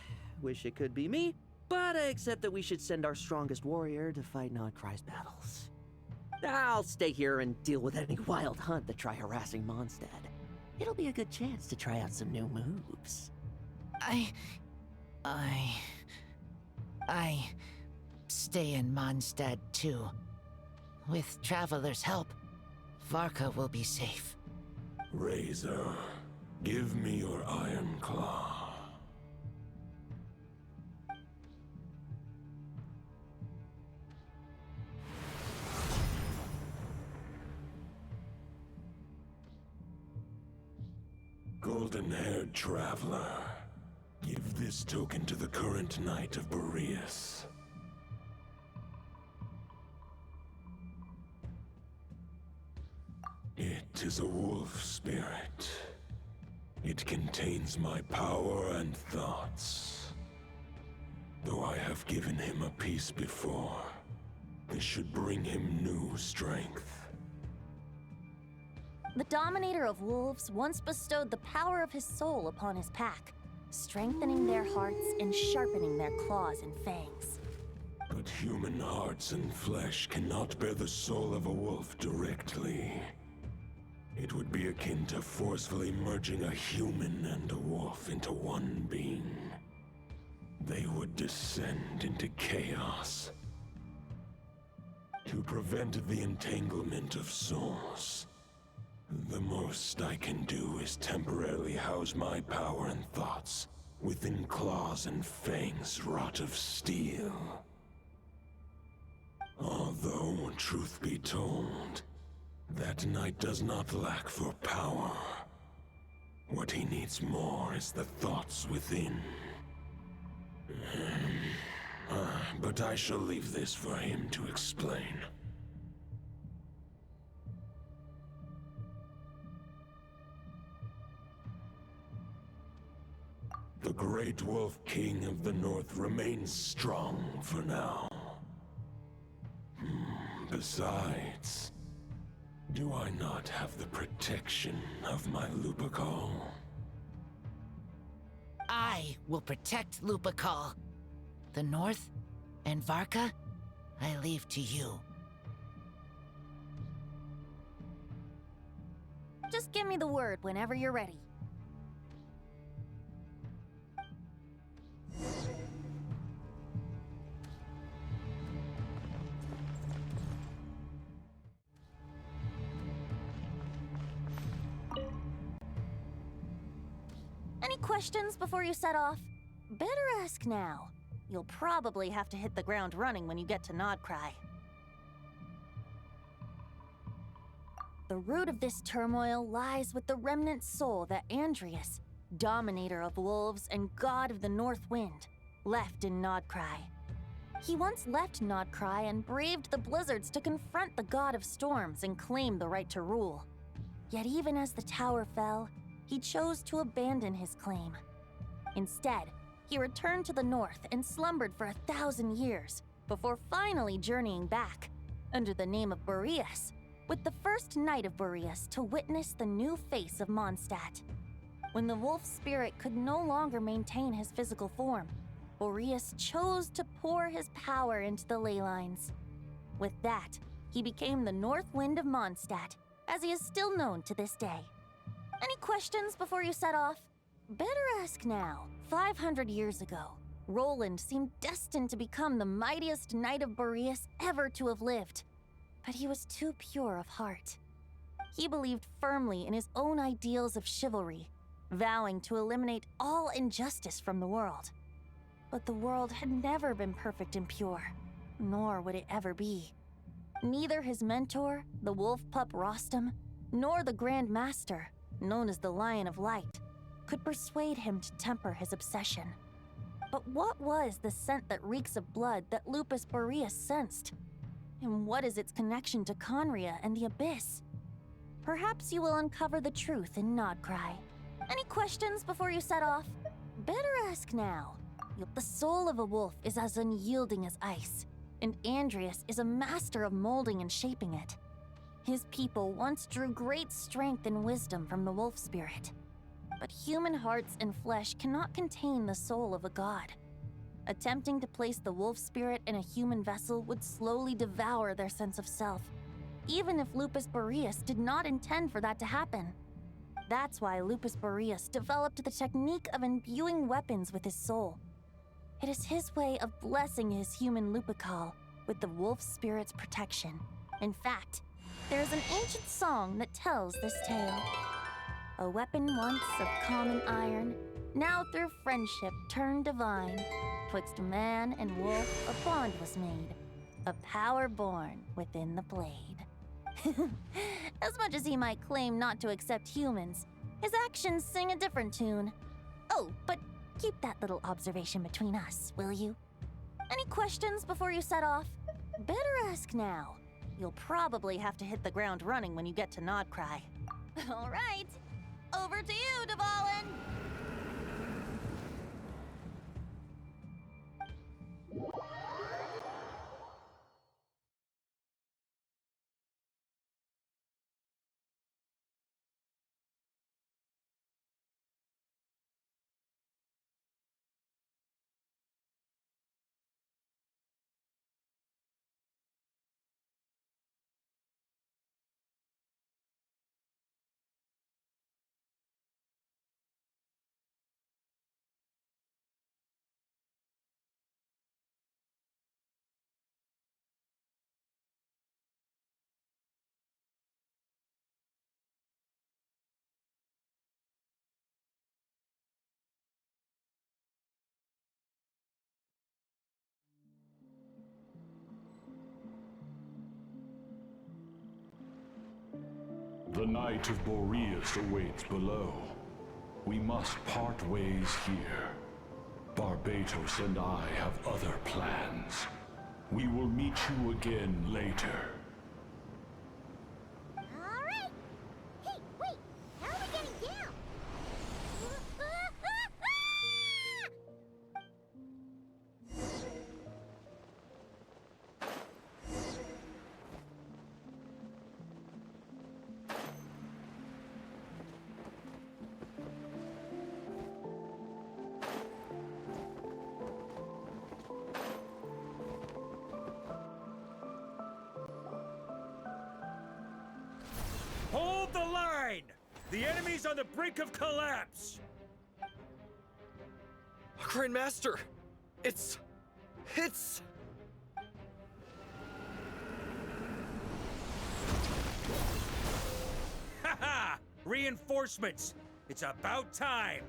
Speaker 3: Wish it could be me, but I accept that we should send our strongest warrior to fight Nodcry's battles. I'll stay here and deal with any wild hunt that try harassing Mondstadt. It'll be a good chance to try out some new moves.
Speaker 17: I stay in Mondstadt too. With Traveler's help, Varka will be safe.
Speaker 9: Razor, give me your iron claw. Golden-haired traveler, give this token to the current knight of Boreas. It is a wolf spirit. It contains my power and thoughts. Though I have given him a piece before, this should bring him new strength.
Speaker 2: The Dominator of Wolves once bestowed the power of his soul upon his pack, strengthening their hearts and sharpening their claws and fangs.
Speaker 9: But human hearts and flesh cannot bear the soul of a wolf directly. It would be akin to forcefully merging a human and a wolf into one being. They would descend into chaos. To prevent the entanglement of souls, the most I can do is temporarily house my power and thoughts within claws and fangs wrought of steel. Although, truth be told, that knight does not lack for power. What he needs more is the thoughts within. But I shall leave this for him to explain. The Great Wolf King of the North remains strong for now. Besides, do I not have the protection of my Lupacol?
Speaker 17: I will protect Lupacol. The North and Varka, I leave to you.
Speaker 2: Just give me the word whenever you're ready. questions before you set off? Better ask now. You'll probably have to hit the ground running when you get to Nodcry. The root of this turmoil lies with the remnant soul that Andrius, dominator of wolves and god of the North Wind, left in Nodcry. He once left Nodcry and braved the blizzards to confront the god of storms and claim the right to rule. Yet even as the tower fell, he chose to abandon his claim. Instead, he returned to the north and slumbered for 1,000 years before finally journeying back, under the name of Boreas, with the first knight of Boreas to witness the new face of Mondstadt. When the wolf spirit could no longer maintain his physical form, Boreas chose to pour his power into the ley lines. With that, he became the North Wind of Mondstadt, as he is still known to this day. Any questions before you set off? Better ask now. 500 years ago, Roland seemed destined to become the mightiest knight of Boreas ever to have lived. But he was too pure of heart. He believed firmly in his own ideals of chivalry, vowing to eliminate all injustice from the world. But the world had never been perfect and pure, nor would it ever be. Neither his mentor, the wolf pup Rostam, nor the Grand Master, known as the Lion of Light, could persuade him to temper his obsession. But what was the scent that reeks of blood that Lupus Boreas sensed? And what is its connection to Conria and the Abyss? Perhaps you will uncover the truth in Nodcry. Any questions before you set off? Better ask now. The soul of a wolf is as unyielding as ice, and Andrius is a master of molding and shaping it. His people once drew great strength and wisdom from the wolf spirit. But human hearts and flesh cannot contain the soul of a god. Attempting to place the wolf spirit in a human vessel would slowly devour their sense of self, even if Lupus Boreas did not intend for that to happen. That's why Lupus Boreas developed the technique of imbuing weapons with his soul. It is his way of blessing his human Lupical with the wolf spirit's protection. In fact, there is an ancient song that tells this tale. A weapon once of common iron, now through friendship turned divine. Twixt man and wolf a bond was made, a power born within the blade. As much as he might claim not to accept humans, his actions sing a different tune. Oh, but keep that little observation between us, will you? Any questions before you set off? Better ask now. You'll probably have to hit the ground running when you get to Nodcry. All right, over to you, Dvalin!
Speaker 8: The Knight of Boreas awaits below. We must part ways here. Barbatos and I have other plans. We will meet you again later.
Speaker 1: All right. Hey, wait. How are we getting down?
Speaker 4: Hold the line! The enemy's on the brink of collapse!
Speaker 6: Grand Master! It's...
Speaker 4: Haha! Reinforcements! It's about time!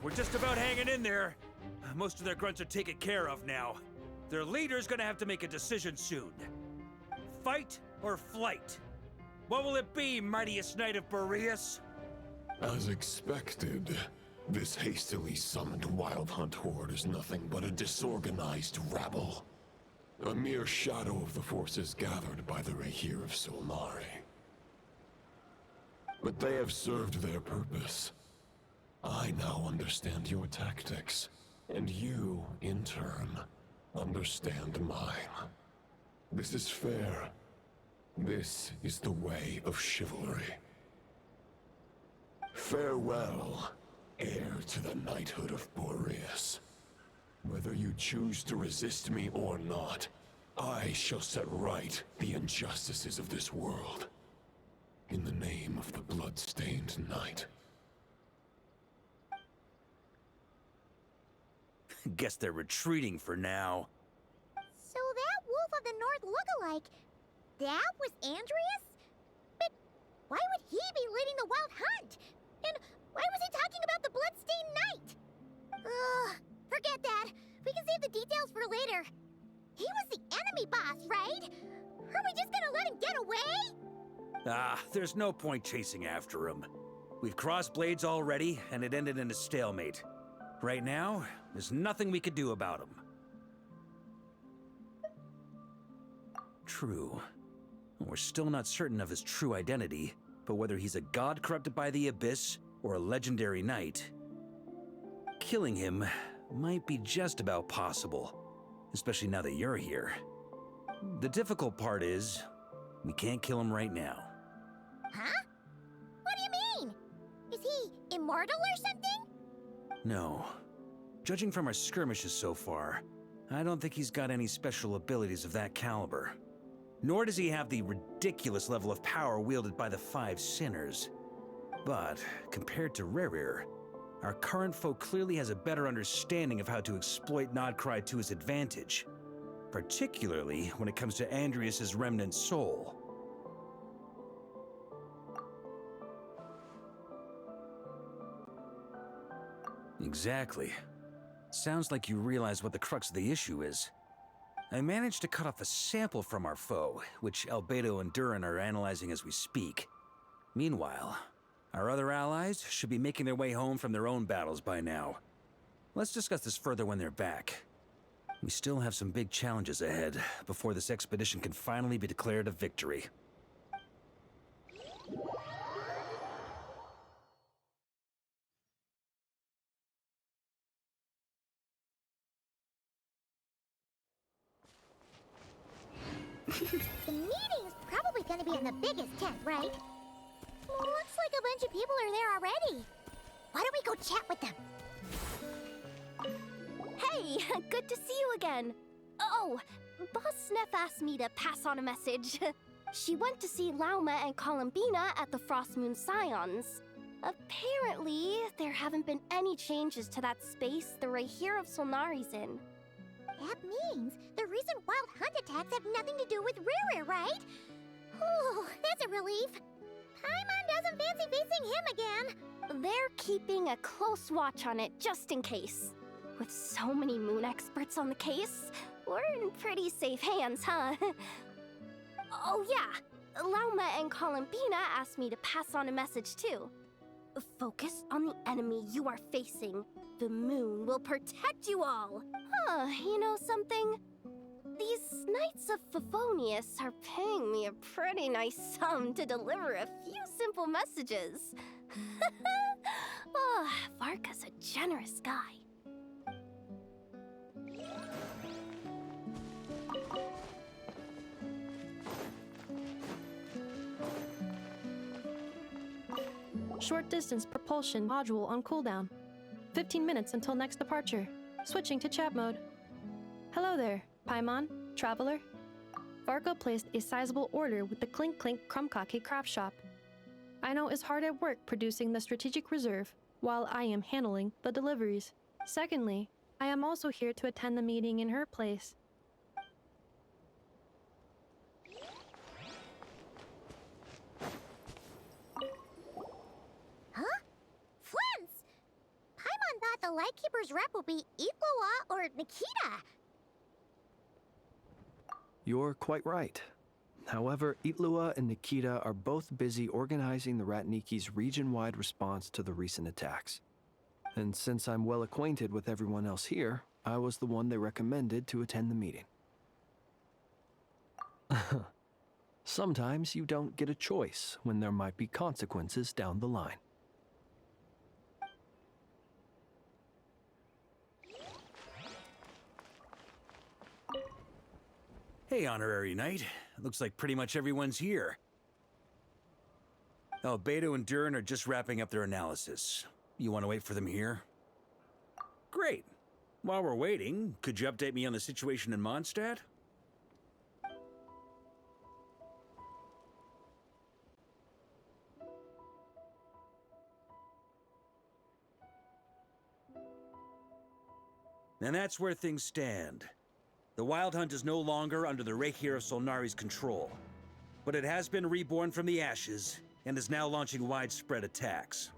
Speaker 4: we're just about hanging in there. Most of their grunts are taken care of now. Their leader's gonna have to make a decision soon. Fight or flight? What will it be, mightiest knight of Boreas?
Speaker 9: As expected, this hastily summoned Wild Hunt horde is nothing but a disorganized rabble. A mere shadow of the forces gathered by the Rahir of Solnari. But they have served their purpose. I now understand your tactics, and you, in turn, understand mine. This is fair. This is the way of chivalry. Farewell, heir to the knighthood of Boreas. Whether you choose to resist me or not, I shall set right the injustices of this world. In the name of the blood-stained knight.
Speaker 4: Guess they're retreating for now.
Speaker 1: So that Wolf of the North lookalike, that was Andreas? But why would he be leading the Wild Hunt? And why was he talking about the Bloodstained Knight? Ugh, forget that. We can save the details for later. He was the enemy boss, right? Are we just gonna let him get away?
Speaker 4: There's no point chasing after him. We've crossed blades already, and it ended in a stalemate. Right now, there's nothing we could do about him. True. We're still not certain of his true identity, but whether he's a god corrupted by the Abyss or a legendary knight, killing him might be just about possible, especially now that you're here. The difficult part is, we can't kill him right now.
Speaker 1: Huh? What do you mean? Is he immortal or something?
Speaker 4: No. Judging from our skirmishes so far, I don't think he's got any special abilities of that caliber. Nor does he have the ridiculous level of power wielded by the Five Sinners. But, compared to Rerir, our current foe clearly has a better understanding of how to exploit Nodcry to his advantage, particularly when it comes to Andreas' remnant soul. Exactly. Sounds like you realize what the crux of the issue is. I managed to cut off a sample from our foe, which Albedo and Durin are analyzing as we speak. Meanwhile, our other allies should be making their way home from their own battles by now. Let's discuss this further when they're back. We still have some big challenges ahead before this expedition can finally be declared a victory.
Speaker 1: The meeting's probably gonna be in the biggest tent, right? Looks like a bunch of people are there already. Why don't we go chat with them?
Speaker 18: Hey, good to see you again. Oh, Boss Sneff asked me to pass on a message. She went to see Lauma and Columbina at the Frost Moon Scions. Apparently, there haven't been any changes to that space the Rahir of Solnari's in.
Speaker 1: That means the recent Wild Hunt attacks have nothing to do with Rerir, right? Whew, that's a relief. Paimon doesn't fancy facing him again.
Speaker 18: They're keeping a close watch on it just in case. With so many moon experts on the case, we're in pretty safe hands, huh? Oh yeah, Lauma and Columbina asked me to pass on a message too. Focus on the enemy you are facing. The moon will protect you all. Huh, you know something? These Knights of Favonius are paying me a pretty nice sum to deliver a few simple messages. Oh, Varka's a generous guy.
Speaker 19: Short distance propulsion module on cooldown. 15 minutes until next departure. Switching to chat mode. Hello there, Paimon, traveler. Varka placed a sizable order with the Clink Clink Krumkake craft shop. I know is hard at work producing the strategic reserve, while I am handling the deliveries. Secondly, I am also here to attend the meeting in her place.
Speaker 1: Huh? Flins! Paimon thought the Lightkeeper's rep will be Itlua or Nikita.
Speaker 20: You're quite right. However, Itlua and Nikita are both busy organizing the Ratniki's region-wide response to the recent attacks. And since I'm well acquainted with everyone else here, I was the one they recommended to attend the meeting. Sometimes you don't get a choice when there might be consequences down the line.
Speaker 4: Hey, Honorary Knight. Looks like pretty much everyone's here. Oh, Beto and Durin are just wrapping up their analysis. You want to wait for them here? Great. While we're waiting, could you update me on the situation in Mondstadt? And that's where things stand. The Wild Hunt is no longer under the Reikir of Solnari's control, but it has been reborn from the ashes and is now launching widespread attacks.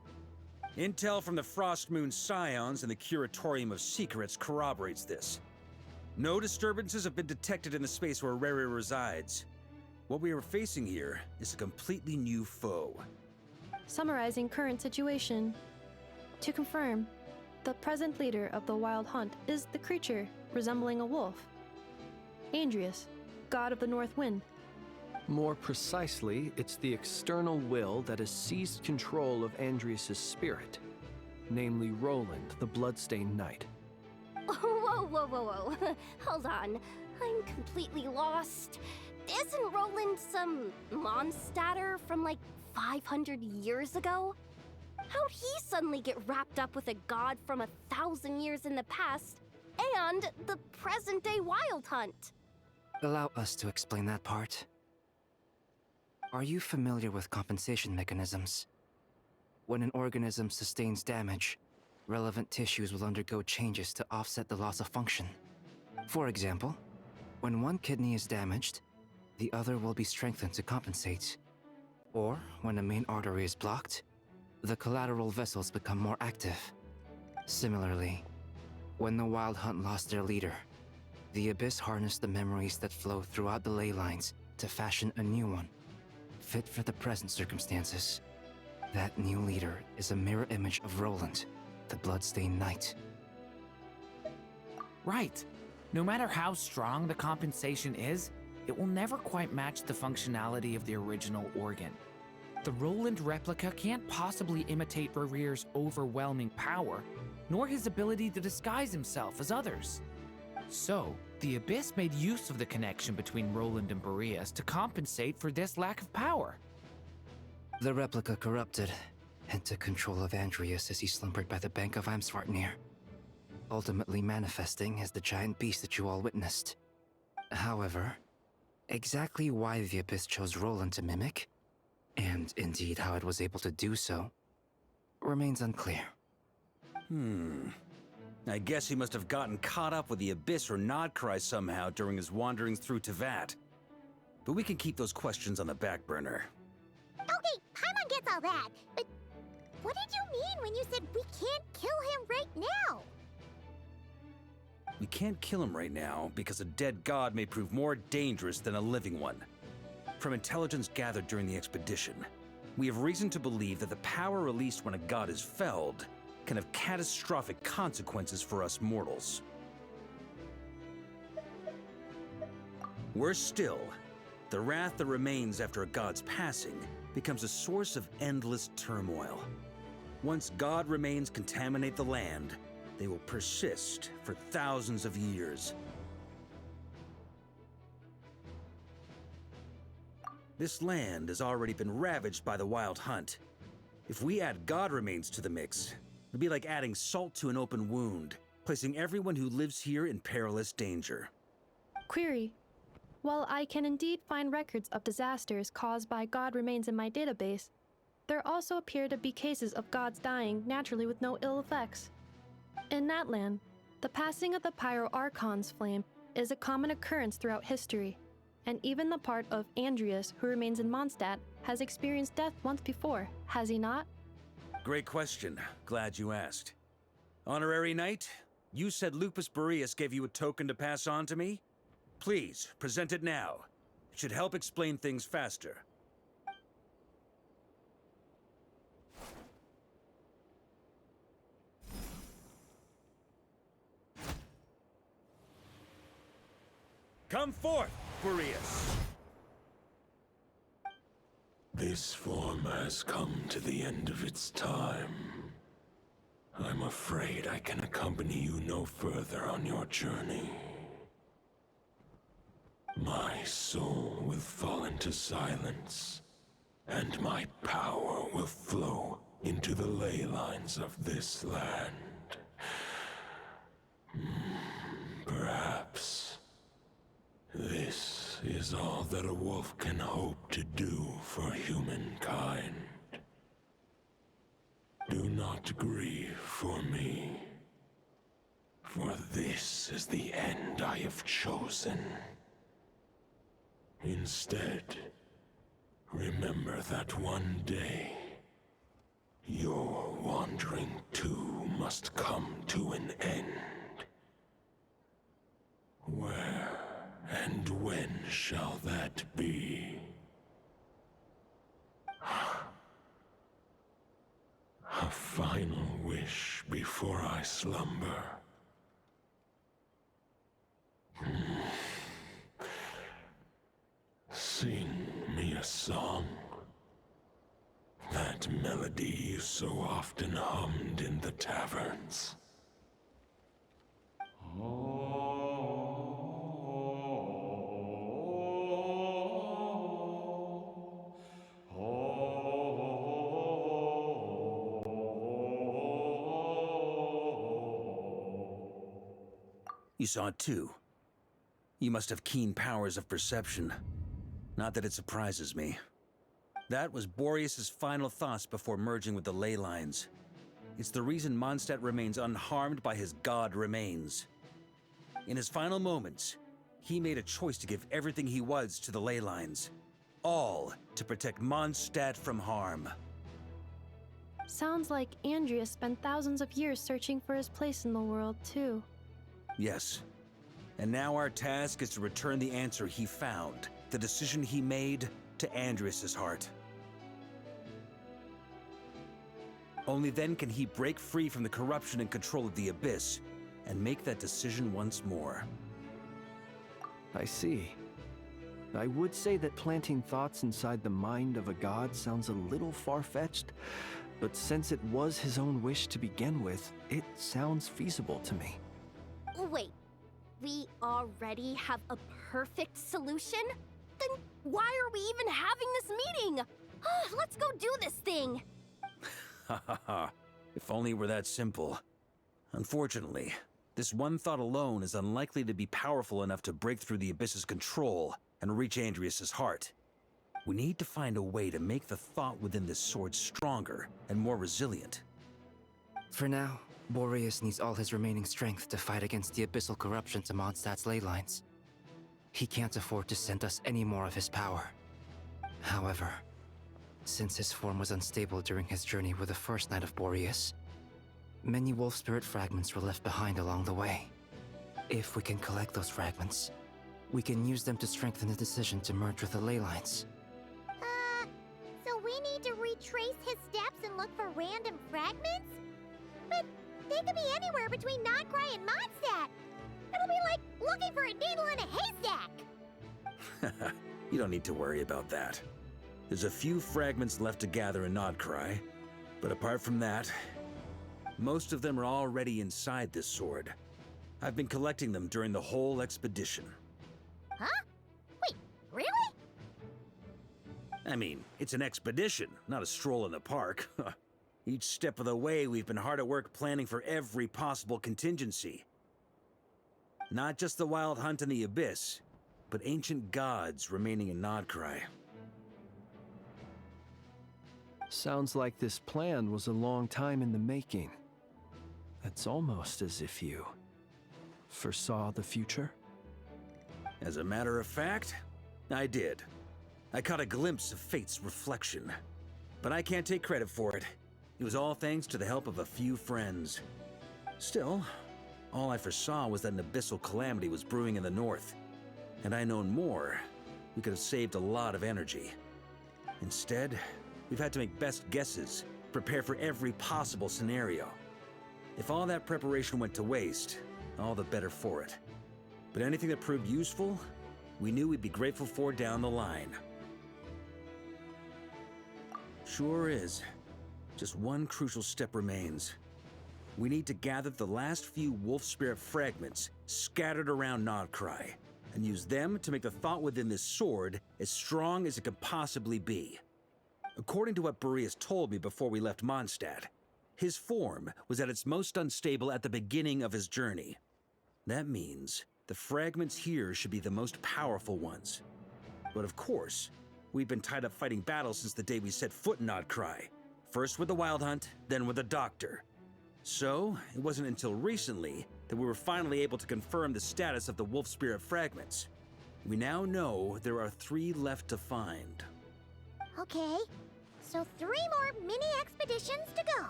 Speaker 4: Intel from the Frostmoon Scions and the Curatorium of Secrets corroborates this. No disturbances have been detected in the space where Rere resides. What we are facing here is a completely new foe.
Speaker 19: Summarizing current situation. To confirm, the present leader of the Wild Hunt is the creature resembling a wolf. Andrius, god of the North Wind.
Speaker 20: More precisely, it's the external will that has seized control of Andrius' spirit, namely Roland, the Bloodstained Knight.
Speaker 18: Whoa, whoa, whoa, whoa. Hold on. I'm completely lost. Isn't Roland some monstatter from like 500 years ago? How'd he suddenly get wrapped up with a god from 1,000 years in the past and the present-day Wild Hunt?
Speaker 21: Allow us to explain that part. Are you familiar with compensation mechanisms? When an organism sustains damage, relevant tissues will undergo changes to offset the loss of function. For example, when one kidney is damaged, the other will be strengthened to compensate. Or when a main artery is blocked, the collateral vessels become more active. Similarly, when the Wild Hunt lost their leader, the Abyss harnessed the memories that flow throughout the ley lines to fashion a new one, fit for the present circumstances. That new leader is a mirror image of Roland, the Bloodstained Knight.
Speaker 17: Right. No matter how strong the compensation is, it will never quite match the functionality of the original organ. The Roland replica can't possibly imitate Rere's overwhelming power, nor his ability to disguise himself as others. So, the Abyss made use of the connection between Roland and Boreas to compensate for this lack of power.
Speaker 21: The replica corrupted and took control of Andrius as he slumbered by the bank of Amsvartnir, ultimately manifesting as the giant beast that you all witnessed. However, exactly why the Abyss chose Roland to mimic, and indeed how it was able to do so, remains unclear.
Speaker 4: I guess he must have gotten caught up with the Abyss or Nodcry somehow during his wanderings through Tevat. But we can keep those questions on the back burner.
Speaker 1: Okay, Paimon gets all that, but what did you mean when you said we can't kill him right now?
Speaker 4: We can't kill him right now because a dead god may prove more dangerous than a living one. From intelligence gathered during the expedition, we have reason to believe that the power released when a god is felled can have catastrophic consequences for us mortals. Worse still, the wrath that remains after a god's passing becomes a source of endless turmoil. Once god remains contaminate the land, they will persist for thousands of years. This land has already been ravaged by the Wild Hunt. If we add god remains to the mix, it'd be like adding salt to an open wound, placing everyone who lives here in perilous danger.
Speaker 19: Query. While I can indeed find records of disasters caused by god remains in my database, there also appear to be cases of gods dying naturally with no ill effects. In that land, the passing of the Pyro-Archon's flame is a common occurrence throughout history, and even the part of Andrius who remains in Mondstadt has experienced death once before, has he not?
Speaker 4: Great question. Glad you asked. Honorary Knight, you said Lupus Majoris gave you a token to pass on to me? Please, present it now. It should help explain things faster. Come forth, Majoris.
Speaker 9: This form has come to the end of its time. I'm afraid I can accompany you no further on your journey. My soul will fall into silence, and my power will flow into the ley lines of this land. Perhaps this is all that a wolf can hope to do for humankind. Do not grieve for me, for this is the end I have chosen. Instead, remember that one day, your wandering too must come to an end. Where and when shall that be? A final wish before I slumber. Sing me a song. That melody you so often hummed in the taverns.
Speaker 4: You saw it too. You must have keen powers of perception. Not that it surprises me. That was Boreas's final thoughts before merging with the ley lines. It's the reason Mondstadt remains unharmed by his god remains. In his final moments, he made a choice to give everything he was to the ley lines. All to protect Mondstadt from harm.
Speaker 19: Sounds like Andrea spent thousands of years searching for his place in the world, too.
Speaker 4: Yes. And now our task is to return the answer he found, the decision he made, to Andrias's heart. Only then can he break free from the corruption and control of the Abyss, and make that decision once more.
Speaker 20: I see. I would say that planting thoughts inside the mind of a god sounds a little far-fetched, but since it was his own wish to begin with, it sounds feasible to me.
Speaker 18: Wait, we already have a perfect solution? Then why are we even having this meeting? Let's go do this thing!
Speaker 4: Ha ha ha. If only it were that simple. Unfortunately, this one thought alone is unlikely to be powerful enough to break through the Abyss's control and reach Andrias's heart. We need to find a way to make the thought within this sword stronger and more resilient.
Speaker 21: For now, Boreas needs all his remaining strength to fight against the abyssal corruption to Mondstadt's ley lines. He can't afford to send us any more of his power. However, since his form was unstable during his journey with the first Knight of Boreas, many wolf spirit fragments were left behind along the way. If we can collect those fragments, we can use them to strengthen the decision to merge with the ley lines.
Speaker 1: So we need to retrace his steps and look for random fragments? But they could be anywhere between Nodcry and Mondstadt. It'll be like looking for a needle in a haystack.
Speaker 4: You don't need to worry about that. There's a few fragments left to gather in Nodcry, but apart from that, most of them are already inside this sword. I've been collecting them during the whole expedition.
Speaker 1: Huh? Wait, really?
Speaker 4: I mean, it's an expedition, not a stroll in the park. Each step of the way, we've been hard at work planning for every possible contingency. Not just the wild hunt in the Abyss, but ancient gods remaining in Nodcry.
Speaker 20: Sounds like this plan was a long time in the making. It's almost as if you foresaw the future.
Speaker 4: As a matter of fact, I did. I caught a glimpse of fate's reflection. But I can't take credit for it. It was all thanks to the help of a few friends. Still, all I foresaw was that an abyssal calamity was brewing in the north. Had I known more, we could have saved a lot of energy. Instead, we've had to make best guesses, prepare for every possible scenario. If all that preparation went to waste, all the better for it. But anything that proved useful, we knew we'd be grateful for down the line. Sure is. Just one crucial step remains. We need to gather the last few wolf spirit fragments scattered around Nodcry, and use them to make the thought within this sword as strong as it could possibly be. According to what Boreas told me before we left Mondstadt, his form was at its most unstable at the beginning of his journey. That means the fragments here should be the most powerful ones. But of course, we've been tied up fighting battles since the day we set foot in Nodcry. First with the Wild Hunt, then with the Doctor. So, it wasn't until recently that we were finally able to confirm the status of the wolf spirit fragments. We now know there are 3 left to find.
Speaker 1: Okay, so 3 more mini expeditions to go.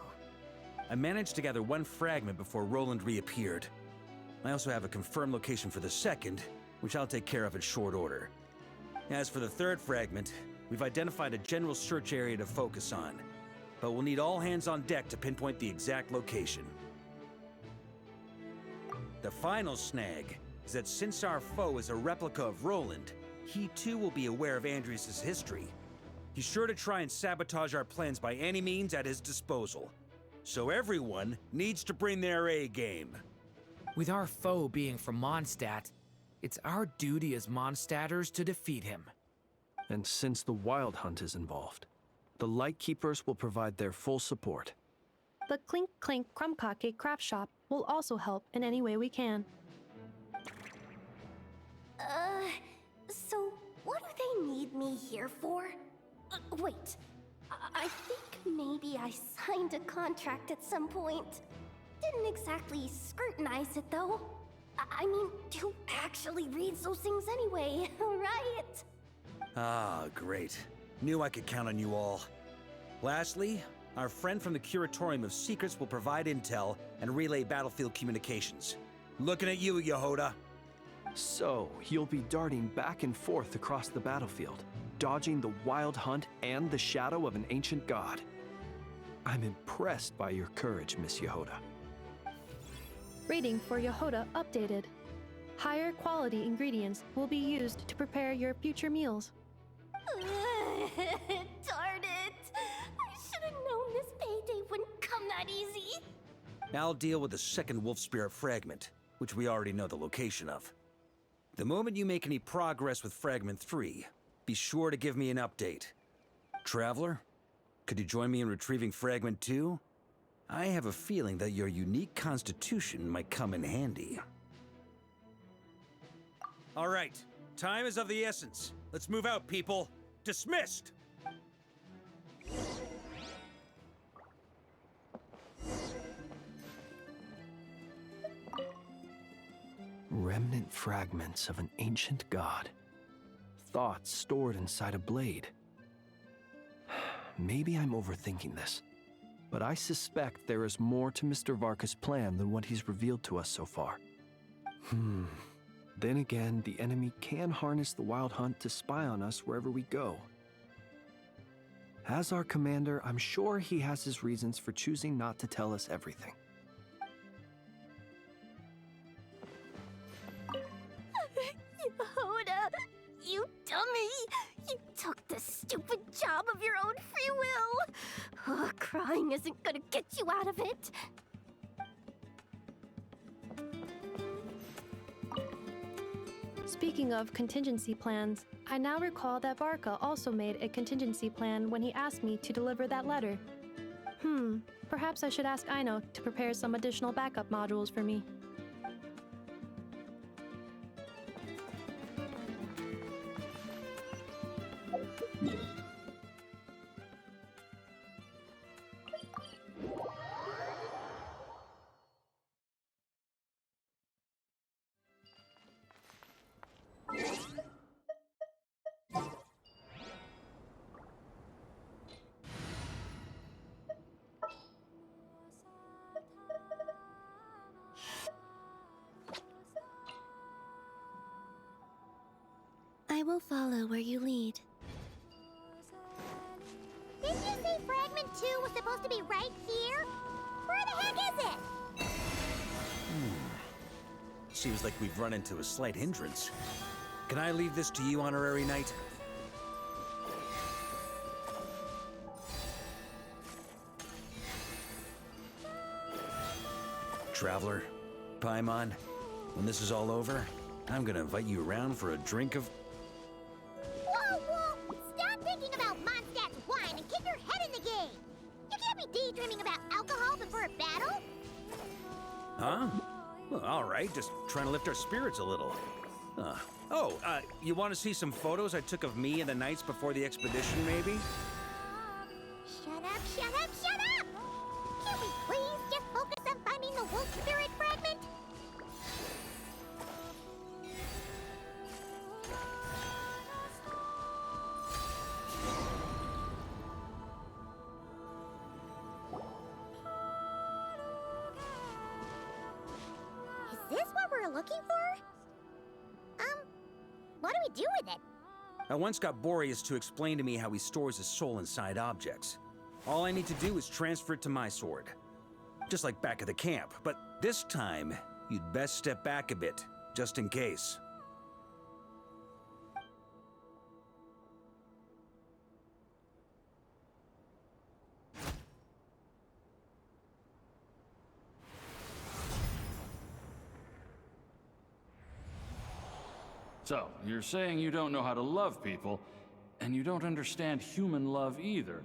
Speaker 4: I managed to gather 1 fragment before Roland reappeared. I also have a confirmed location for the second, which I'll take care of in short order. As for the 3rd fragment, we've identified a general search area to focus on, but we'll need all hands on deck to pinpoint the exact location. The final snag is that since our foe is a replica of Roland, he too will be aware of Andrias' history. He's sure to try and sabotage our plans by any means at his disposal. So everyone needs to bring their A game.
Speaker 17: With our foe being from Mondstadt, it's our duty as Mondstatters to defeat him.
Speaker 20: And since the Wild Hunt is involved, the Lightkeepers will provide their full support.
Speaker 19: The Clink Clink Crumkake craft shop will also help in any way we can.
Speaker 18: So what do they need me here for? Wait, I think maybe I signed a contract at some point. Didn't exactly scrutinize it though. I mean, who actually reads those things anyway, right?
Speaker 4: Ah, great. Knew I could count on you all. Lastly, our friend from the Curatorium of Secrets will provide intel and relay battlefield communications. Looking at you, Yehoda.
Speaker 20: So, you'll be darting back and forth across the battlefield, dodging the Wild Hunt and the shadow of an ancient god. I'm impressed by your courage, Miss Yehoda.
Speaker 19: Rating for Yehoda updated. Higher quality ingredients will be used to prepare your future meals.
Speaker 18: Darn it! I should have known this payday wouldn't come that easy.
Speaker 4: I'll deal with the second wolf spirit fragment, which we already know the location of. The moment you make any progress with Fragment 3, be sure to give me an update. Traveler, could you join me in retrieving Fragment 2? I have a feeling that your unique constitution might come in handy. All right, time is of the essence. Let's move out, people. Dismissed!
Speaker 20: Remnant fragments of an ancient god. Thoughts stored inside a blade. Maybe I'm overthinking this, but I suspect there is more to Mr. Varka's plan than what he's revealed to us so far. Then again, the enemy can harness the Wild Hunt to spy on us wherever we go. As our commander, I'm sure he has his reasons for choosing not to tell us everything.
Speaker 18: Yehoda, you dummy! You took the stupid job of your own free will! Crying isn't gonna get you out of it!
Speaker 19: Speaking of contingency plans, I now recall that Varka also made a contingency plan when he asked me to deliver that letter. Perhaps I should ask Aino to prepare some additional backup modules for me.
Speaker 10: Follow where you lead.
Speaker 1: Didn't you say Fragment 2 was supposed to be right here? Where the heck is it?
Speaker 4: Seems like we've run into a slight hindrance. Can I leave this to you, Honorary Knight? Traveler, Paimon, when this is all over, I'm gonna invite you around for a drink of...
Speaker 1: Whoa, whoa! Stop thinking about monstadt wine and keep your head in the game! You can't be daydreaming about alcohol before a battle!
Speaker 4: Huh? Well, all right, just trying to lift our spirits a little. You want to see some photos I took of me and the knights before the expedition, maybe?
Speaker 1: Shut up, shut up, shut up! Can't we please just focus on finding the wolf spirit fragment? Is this what we're looking for? What do we do with it?
Speaker 4: I once got Boreas to explain to me how he stores his soul inside objects. All I need to do is transfer it to my sword. Just like back at the camp, but this time, you'd best step back a bit, just in case.
Speaker 8: So, you're saying you don't know how to love people, and you don't understand human love either.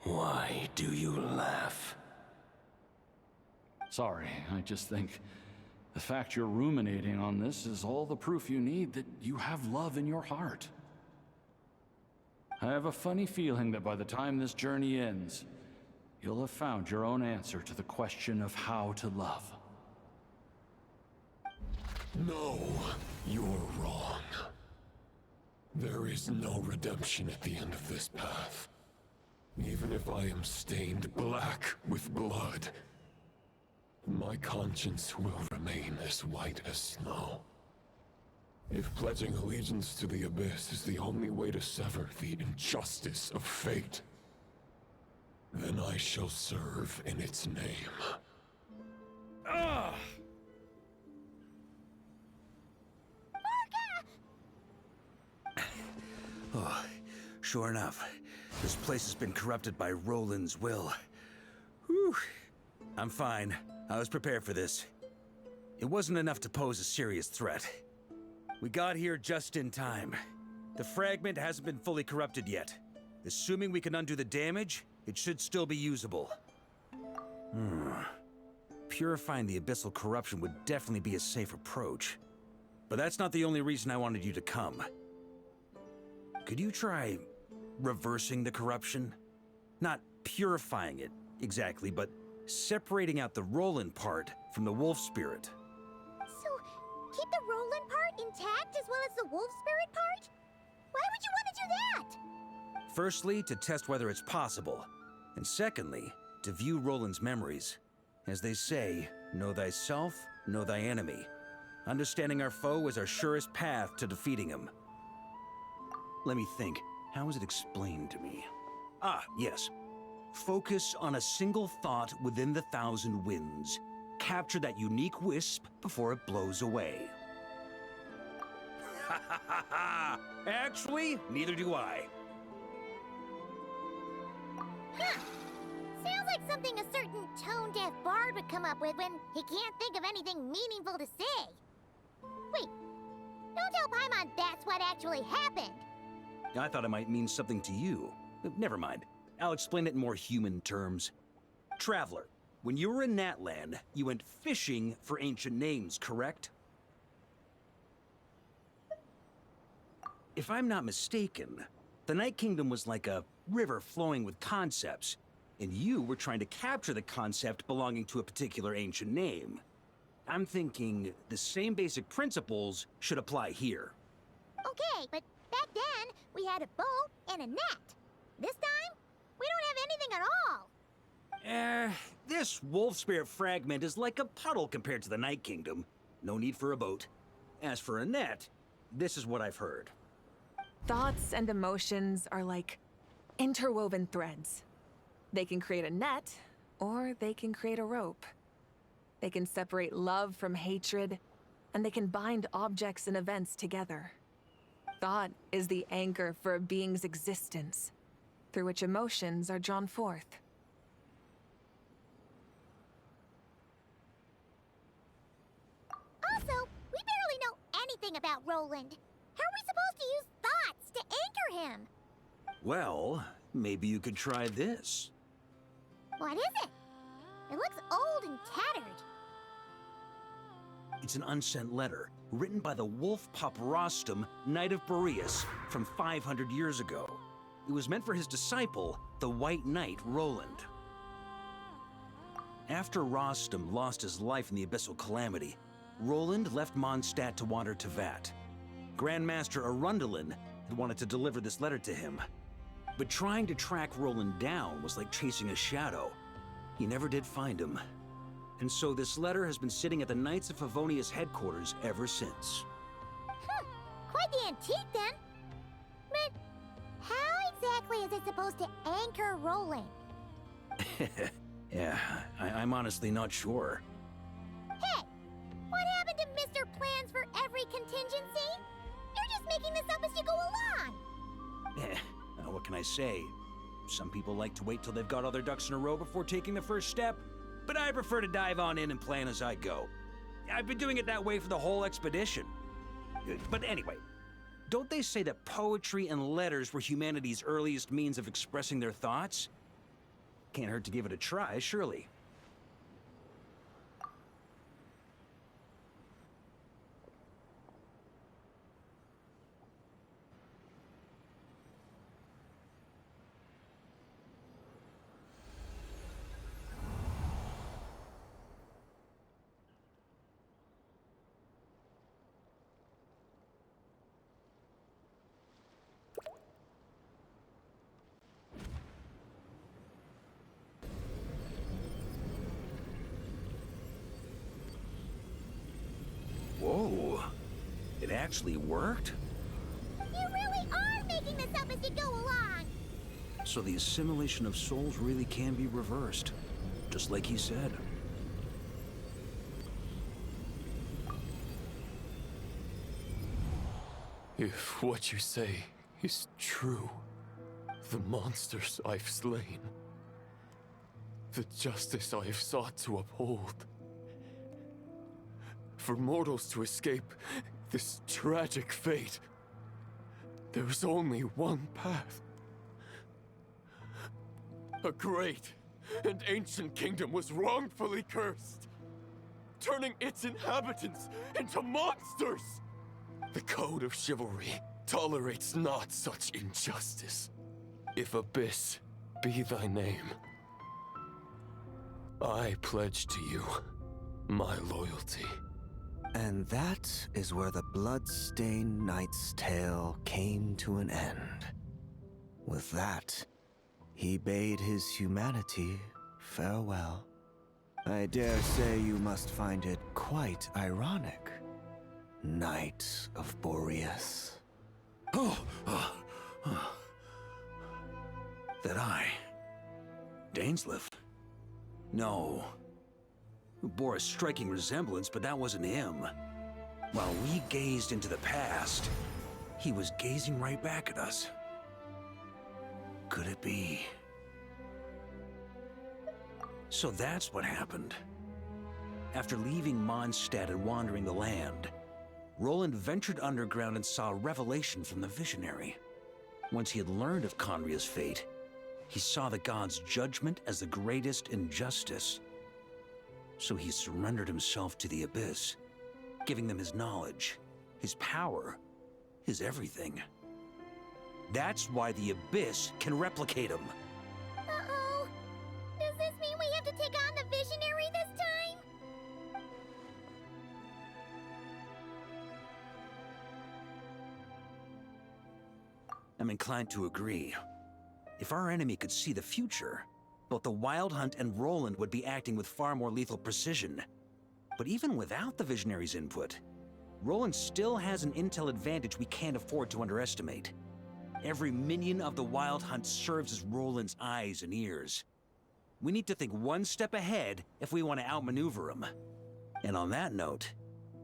Speaker 9: Why do you laugh?
Speaker 8: Sorry, I just think the fact you're ruminating on this is all the proof you need that you have love in your heart. I have a funny feeling that by the time this journey ends, you'll have found your own answer to the question of how to love.
Speaker 9: No, you're wrong. There is no redemption at the end of this path. Even if I am stained black with blood, my conscience will remain as white as snow. If pledging allegiance to the Abyss is the only way to sever the injustice of fate, then I shall serve in its name.
Speaker 4: Ugh! Oh, sure enough, this place has been corrupted by Roland's will. Whew. I'm fine. I was prepared for this. It wasn't enough to pose a serious threat. We got here just in time. The fragment hasn't been fully corrupted yet. Assuming we can undo the damage, it should still be usable. Purifying the abyssal corruption would definitely be a safe approach. But that's not the only reason I wanted you to come. Could you try reversing the corruption? Not purifying it, exactly, but separating out the Roland part from the wolf spirit.
Speaker 1: So, keep the Roland part intact as well as the wolf spirit part? Why would you want to do that?
Speaker 4: Firstly, to test whether it's possible. And secondly, to view Roland's memories. As they say, know thyself, know thy enemy. Understanding our foe is our surest path to defeating him. Let me think. How was it explained to me? Ah, yes. Focus on a single thought within the 1,000 winds. Capture that unique wisp before it blows away. Ha ha ha ha! Actually, neither do I.
Speaker 1: Huh. Sounds like something a certain tone-deaf bard would come up with when he can't think of anything meaningful to say. Wait, don't tell Paimon that's what actually happened.
Speaker 4: I thought it might mean something to you. Never mind. I'll explain it in more human terms. Traveler, when you were in Natland, you went fishing for ancient names, correct? If I'm not mistaken, the Night Kingdom was like a river flowing with concepts, and you were trying to capture the concept belonging to a particular ancient name. I'm thinking the same basic principles should apply here.
Speaker 1: Okay, but back then, we had a boat and a net. This time, we don't have anything at all.
Speaker 4: This wolf spirit fragment is like a puddle compared to the Night Kingdom. No need for a boat. As for Annette, this is what I've heard.
Speaker 5: Thoughts and emotions are like interwoven threads. They can create a net, or they can create a rope. They can separate love from hatred, and they can bind objects and events together. Thought is the anchor for a being's existence, through which emotions are drawn forth.
Speaker 1: Also, we barely know anything about Roland. How are we supposed to use thoughts to anchor him?
Speaker 4: Well, maybe you could try this.
Speaker 1: What is it? It looks old and tattered.
Speaker 4: It's an unsent letter, written by the wolf pup Rostam, Knight of Boreas, from 500 years ago. It was meant for his disciple, the White Knight Roland. After Rostam lost his life in the Abyssal Calamity, Roland left Mondstadt to wander to Vat. Grandmaster Arundelen had wanted to deliver this letter to him. But trying to track Roland down was like chasing a shadow. He never did find him. And so this letter has been sitting at the Knights of Favonius headquarters ever since.
Speaker 1: Quite the antique then. But how exactly is it supposed to anchor Roland?
Speaker 4: Yeah, I'm honestly not sure.
Speaker 1: Hey, what happened to Mr. Plans for every contingency? You're just making this up as you go along.
Speaker 4: What can I say? Some people like to wait till they've got all their ducks in a row before taking the first step, but I prefer to dive on in and plan as I go. I've been doing it that way for the whole expedition. But anyway, don't they say that poetry and letters were humanity's earliest means of expressing their thoughts? Can't hurt to give it a try, surely. Whoa, it actually worked?
Speaker 1: You really are making this up as you go along.
Speaker 4: So the assimilation of souls really can be reversed, just like he said.
Speaker 9: If what you say is true, the monsters I've slain, the justice I have sought to uphold, for mortals to escape this tragic fate, there's only one path. A great and ancient kingdom was wrongfully cursed, turning its inhabitants into monsters. The code of chivalry tolerates not such injustice. If Abyss be thy name, I pledge to you my loyalty.
Speaker 7: And that is where the blood-stained knight's tale came to an end. With that, he bade his humanity farewell. I dare say you must find it quite ironic, Knight of Boreas.
Speaker 4: That I... Dainsleif? No. Bore a striking resemblance, but that wasn't him. While we gazed into the past, he was gazing right back at us. Could it be? So that's what happened. After leaving Mondstadt and wandering the land, Roland ventured underground and saw a revelation from the Visionary. Once he had learned of Conria's fate, he saw the gods' judgment as the greatest injustice. So he surrendered himself to the Abyss, giving them his knowledge, his power, his everything. That's why the Abyss can replicate him.
Speaker 1: Uh-oh. Does this mean we have to take on the Visionary this time?
Speaker 4: I'm inclined to agree. If our enemy could see the future, both the Wild Hunt and Roland would be acting with far more lethal precision. But even without the Visionary's input, Roland still has an intel advantage we can't afford to underestimate. Every minion of the Wild Hunt serves as Roland's eyes and ears. We need to think one step ahead if we want to outmaneuver him. And on that note,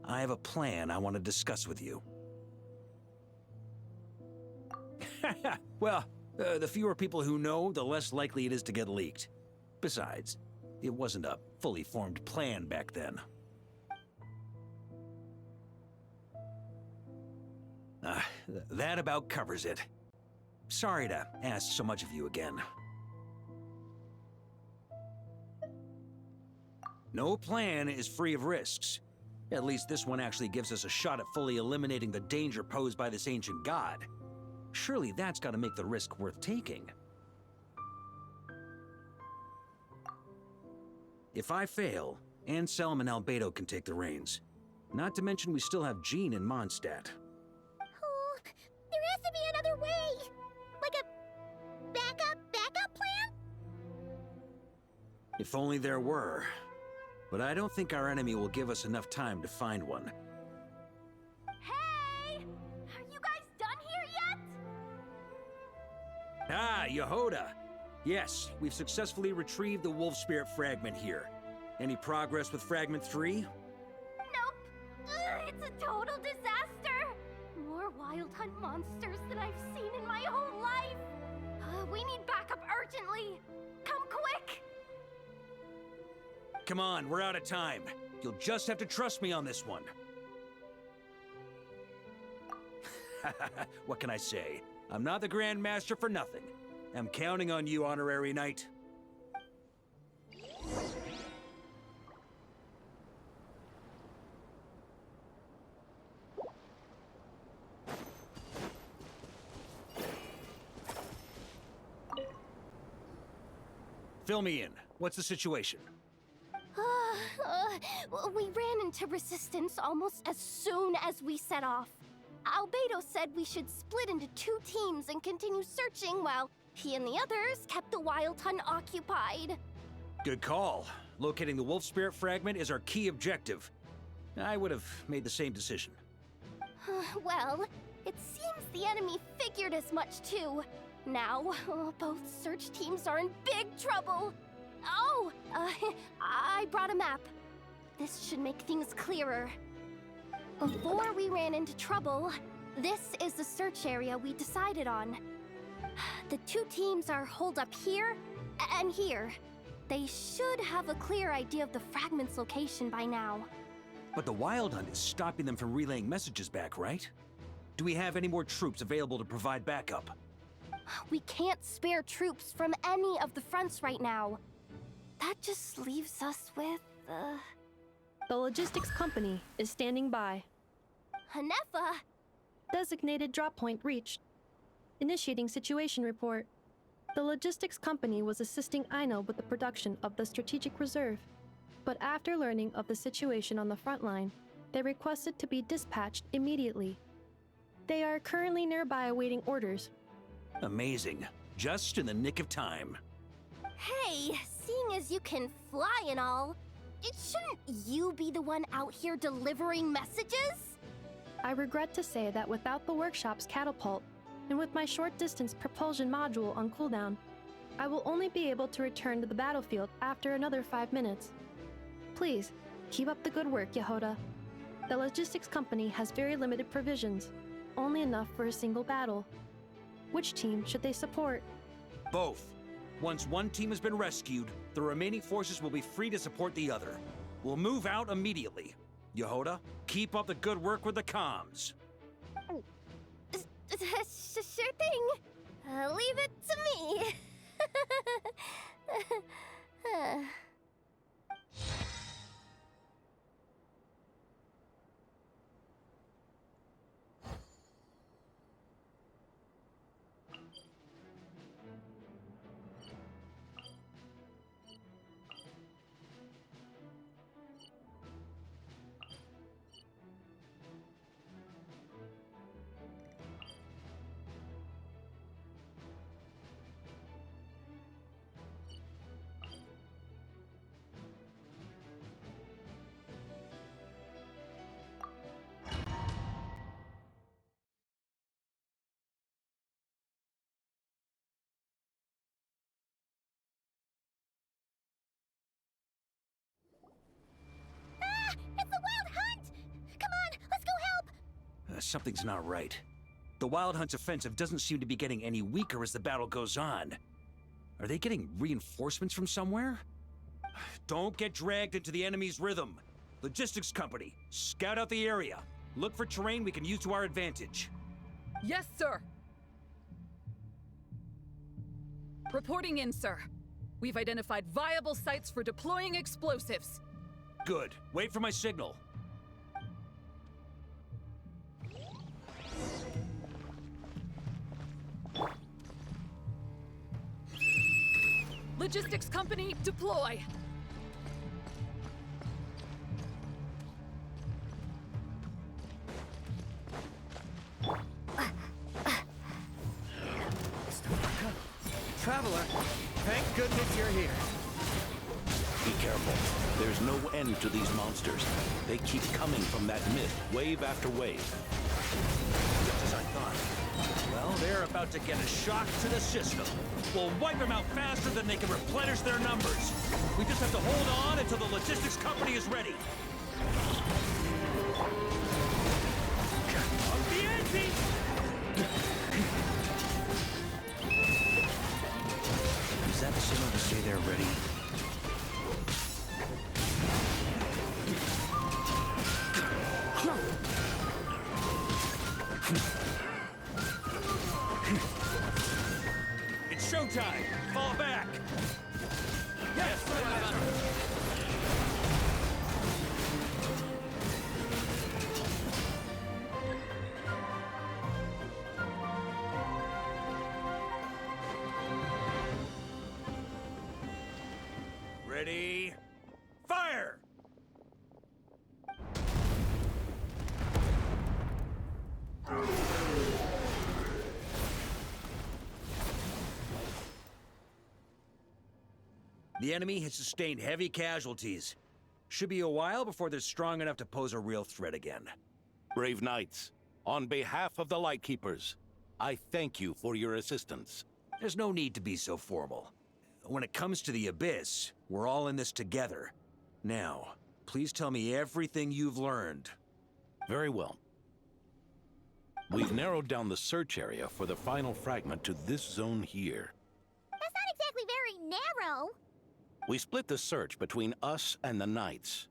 Speaker 4: I have a plan I want to discuss with you. Well, the fewer people who know, the less likely it is to get leaked. Besides, it wasn't a fully formed plan back then. That about covers it. Sorry to ask so much of you again. No plan is free of risks. At least this one actually gives us a shot at fully eliminating the danger posed by this ancient god. Surely that's got to make the risk worth taking. If I fail, Anselm and Albedo can take the reins. Not to mention we still have Jean and Mondstadt.
Speaker 1: Oh, there has to be another way! Like a backup plan?
Speaker 4: If only there were. But I don't think our enemy will give us enough time to find one.
Speaker 1: Hey! Are you guys done here yet?
Speaker 4: Ah, Yehoda! Yes, we've successfully retrieved the Wolf Spirit fragment here. Any progress with Fragment 3?
Speaker 1: Nope. It's a total disaster! More Wild Hunt monsters than I've seen in my whole life! We need backup urgently! Come quick!
Speaker 4: Come on, we're out of time. You'll just have to trust me on this one. What can I say? I'm not the Grand Master for nothing. I'm counting on you, Honorary Knight. Fill me in. What's the situation?
Speaker 18: We ran into resistance almost as soon as we set off. Albedo said we should split into 2 teams and continue searching while he and the others kept the Wild Hunt occupied.
Speaker 4: Good call. Locating the Wolf Spirit fragment is our key objective. I would have made the same decision.
Speaker 18: Well, it seems the enemy figured as much too. Now, both search teams are in big trouble. Oh, I brought a map. This should make things clearer. Before we ran into trouble, this is the search area we decided on. The 2 teams are holed up here and here. They should have a clear idea of the fragment's location by now.
Speaker 4: But the Wild Hunt is stopping them from relaying messages back, right? Do we have any more troops available to provide backup?
Speaker 18: We can't spare troops from any of the fronts right now. That just leaves us with,
Speaker 19: The logistics company is standing by.
Speaker 18: Hanefa!
Speaker 19: Designated drop point reached. Initiating situation report. The logistics company was assisting Aino with the production of the strategic reserve. But after learning of the situation on the front line, they requested to be dispatched immediately. They are currently nearby awaiting orders.
Speaker 4: Amazing. Just in the nick of time.
Speaker 18: Hey, seeing as you can fly and all, shouldn't you be the one out here delivering messages?
Speaker 19: I regret to say that without the workshop's catapult, and with my short-distance propulsion module on cooldown, I will only be able to return to the battlefield after another 5 minutes. Please, keep up the good work, Yehoda. The logistics company has very limited provisions, only enough for a single battle. Which team should they support?
Speaker 4: Both. Once one team has been rescued, the remaining forces will be free to support the other. We'll move out immediately. Yehoda, keep up the good work with the comms.
Speaker 18: Sure thing. Leave it to me.
Speaker 4: Something's not right. The Wild Hunt's offensive doesn't seem to be getting any weaker as the battle goes on. Are they getting reinforcements from somewhere? Don't get dragged into the enemy's rhythm. Logistics company, scout out the area. Look for terrain we can use to our advantage.
Speaker 11: Yes, sir. Reporting in, sir. We've identified viable sites for deploying explosives.
Speaker 4: Good. Wait for my signal.
Speaker 11: Logistics company, deploy!
Speaker 22: Traveler, thank goodness you're here.
Speaker 23: Be careful. There's no end to these monsters. They keep coming from that mist, wave after wave.
Speaker 4: Just as I thought. Well, they're about to get a shock to the system. We'll wipe them out faster than they can replenish their numbers. We just have to hold on until the logistics company is ready.
Speaker 23: Is that a signal to say they're ready?
Speaker 4: It's showtime! Fall back! Yes, Ready? Fire! The enemy has sustained heavy casualties. Should be a while before they're strong enough to pose a real threat again.
Speaker 23: Brave knights, on behalf of the Lightkeepers, I thank you for your assistance.
Speaker 4: There's no need to be so formal. When it comes to the Abyss, we're all in this together. Now, please tell me everything you've learned.
Speaker 23: Very well. We've narrowed down the search area for the final fragment to this zone here.
Speaker 1: That's not exactly very narrow.
Speaker 23: We split the search between us and the Knights.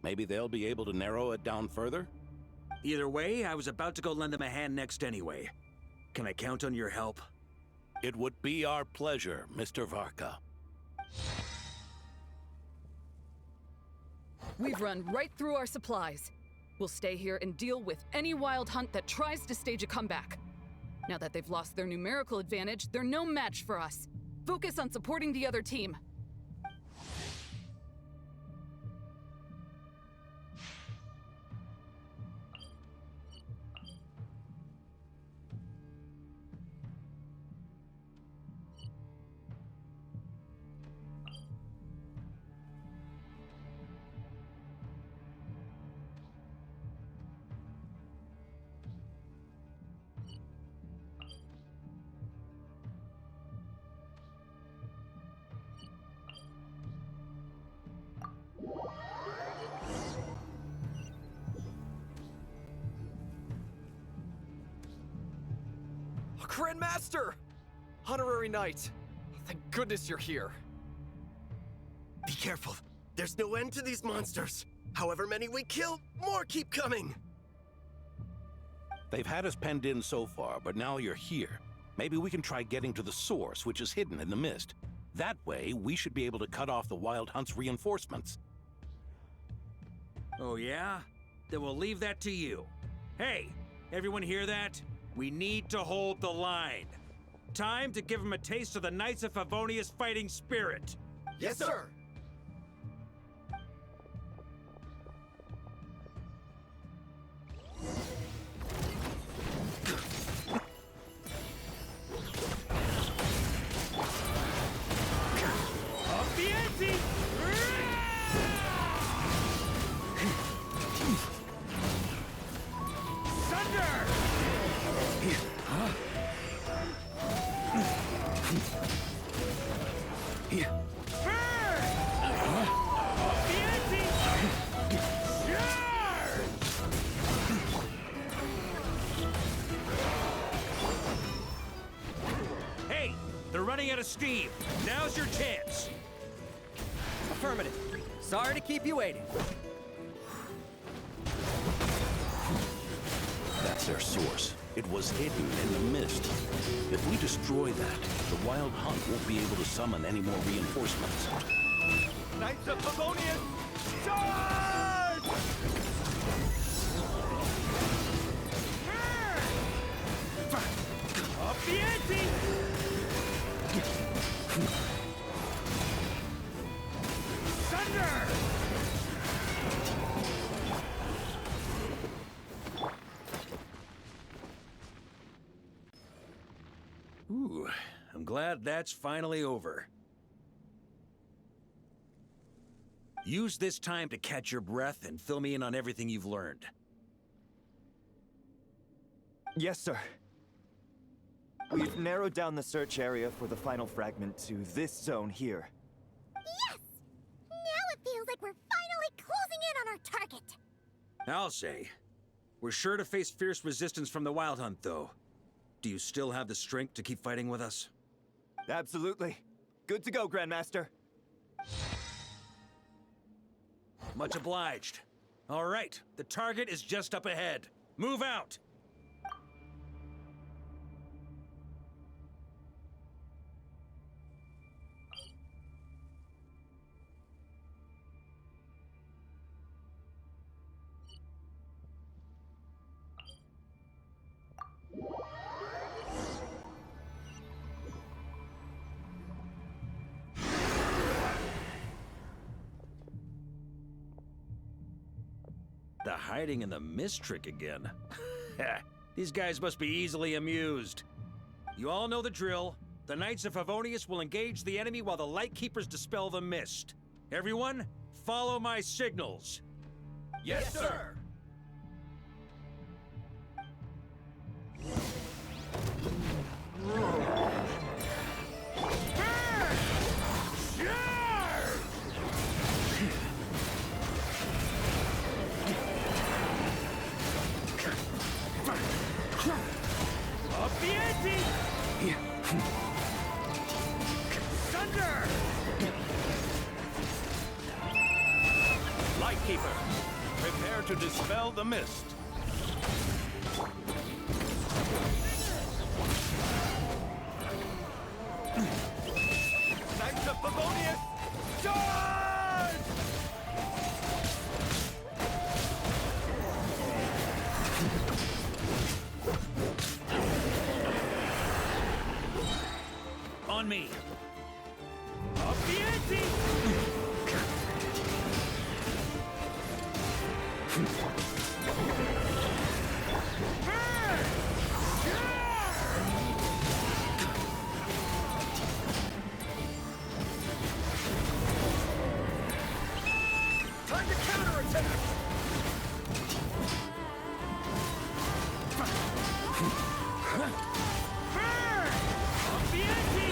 Speaker 23: Maybe they'll be able to narrow it down further?
Speaker 4: Either way, I was about to go lend them a hand next anyway. Can I count on your help?
Speaker 23: It would be our pleasure, Mr. Varka.
Speaker 11: We've run right through our supplies. We'll stay here and deal with any wild hunt that tries to stage a comeback. Now that they've lost their numerical advantage, they're no match for us. Focus on supporting the other team.
Speaker 6: Grandmaster! Honorary Knight, thank goodness you're here.
Speaker 24: Be careful. There's no end to these monsters. However many we kill, more keep coming.
Speaker 23: They've had us penned in so far, but now you're here. Maybe we can try getting to the source, which is hidden in the mist. That way, we should be able to cut off the Wild Hunt's reinforcements.
Speaker 4: Oh yeah? Then we'll leave that to you. Hey, everyone hear that? We need to hold the line. Time to give them a taste of the Knights of Favonia's fighting spirit.
Speaker 24: Yes, sir.
Speaker 4: Up the ante! Thunder! of steam. Now's your chance.
Speaker 12: Affirmative. Sorry to keep you waiting.
Speaker 23: That's their source. It was hidden in the mist. If we destroy that, the Wild Hunt won't be able to summon any more reinforcements.
Speaker 22: Knights of Favonius, charge!
Speaker 4: Up the ante! Thunder! Ooh, I'm glad that's finally over. Use this time to catch your breath and fill me in on everything you've learned.
Speaker 14: Yes, sir. We've narrowed down the search area for the final fragment to this zone here.
Speaker 1: Yes! Now it feels like we're finally closing in on our target.
Speaker 4: I'll say. We're sure to face fierce resistance from the Wild Hunt, though. Do you still have the strength to keep fighting with us?
Speaker 14: Absolutely. Good to go, Grandmaster.
Speaker 4: Much obliged. All right, the target is just up ahead. Move out! The hiding in the mist trick again. These guys must be easily amused. You all know the drill. The Knights of Favonius will engage the enemy while the Lightkeepers dispel the mist. Everyone, follow my signals.
Speaker 22: Yes, sir!
Speaker 4: Up the ante! Thunder!
Speaker 23: Lightkeeper, prepare to dispel the mist.
Speaker 22: Knights of Favonius, charge!
Speaker 4: On me. Up the ante!
Speaker 22: Time to counterattack!
Speaker 4: Up the ante!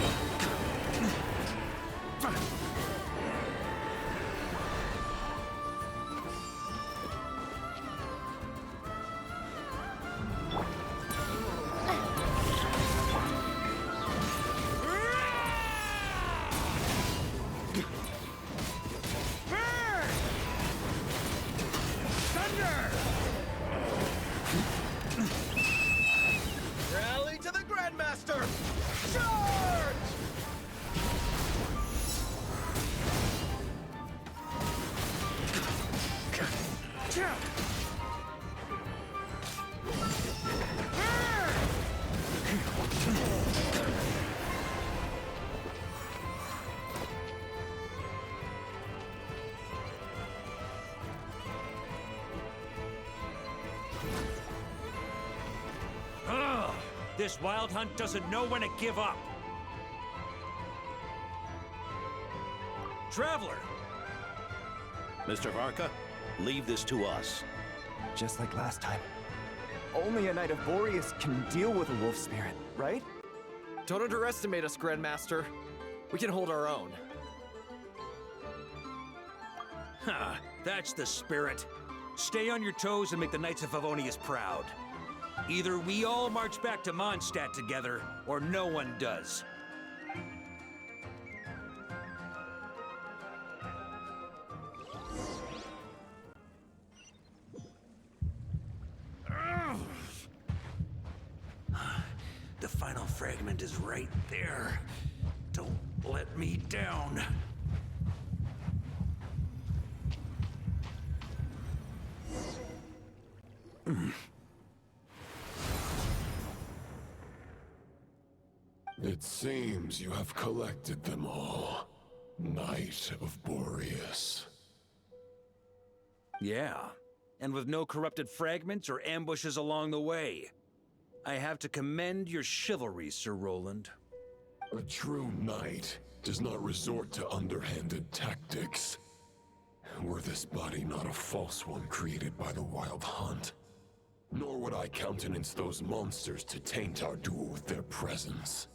Speaker 22: Rally to the Grandmaster! Charge!
Speaker 4: Ugh! This Wild Hunt doesn't know when to give up. Traveler!
Speaker 23: Mr. Varka, leave this to us.
Speaker 14: Just like last time. Only a Knight of Boreas can deal with a wolf spirit, right?
Speaker 6: Don't underestimate us, Grandmaster. We can hold our own.
Speaker 4: Ha! That's the spirit. Stay on your toes and make the Knights of Favonius proud. Either we all march back to Mondstadt together, or no one does. fragment is right there. Don't let me down.
Speaker 9: It seems you have collected them all, Knight of Boreas.
Speaker 4: Yeah, and with no corrupted fragments or ambushes along the way. I have to commend your chivalry, Sir Roland.
Speaker 9: A true knight does not resort to underhanded tactics. Were this body not a false one created by the Wild Hunt, nor would I countenance those monsters to taint our duel with their presence.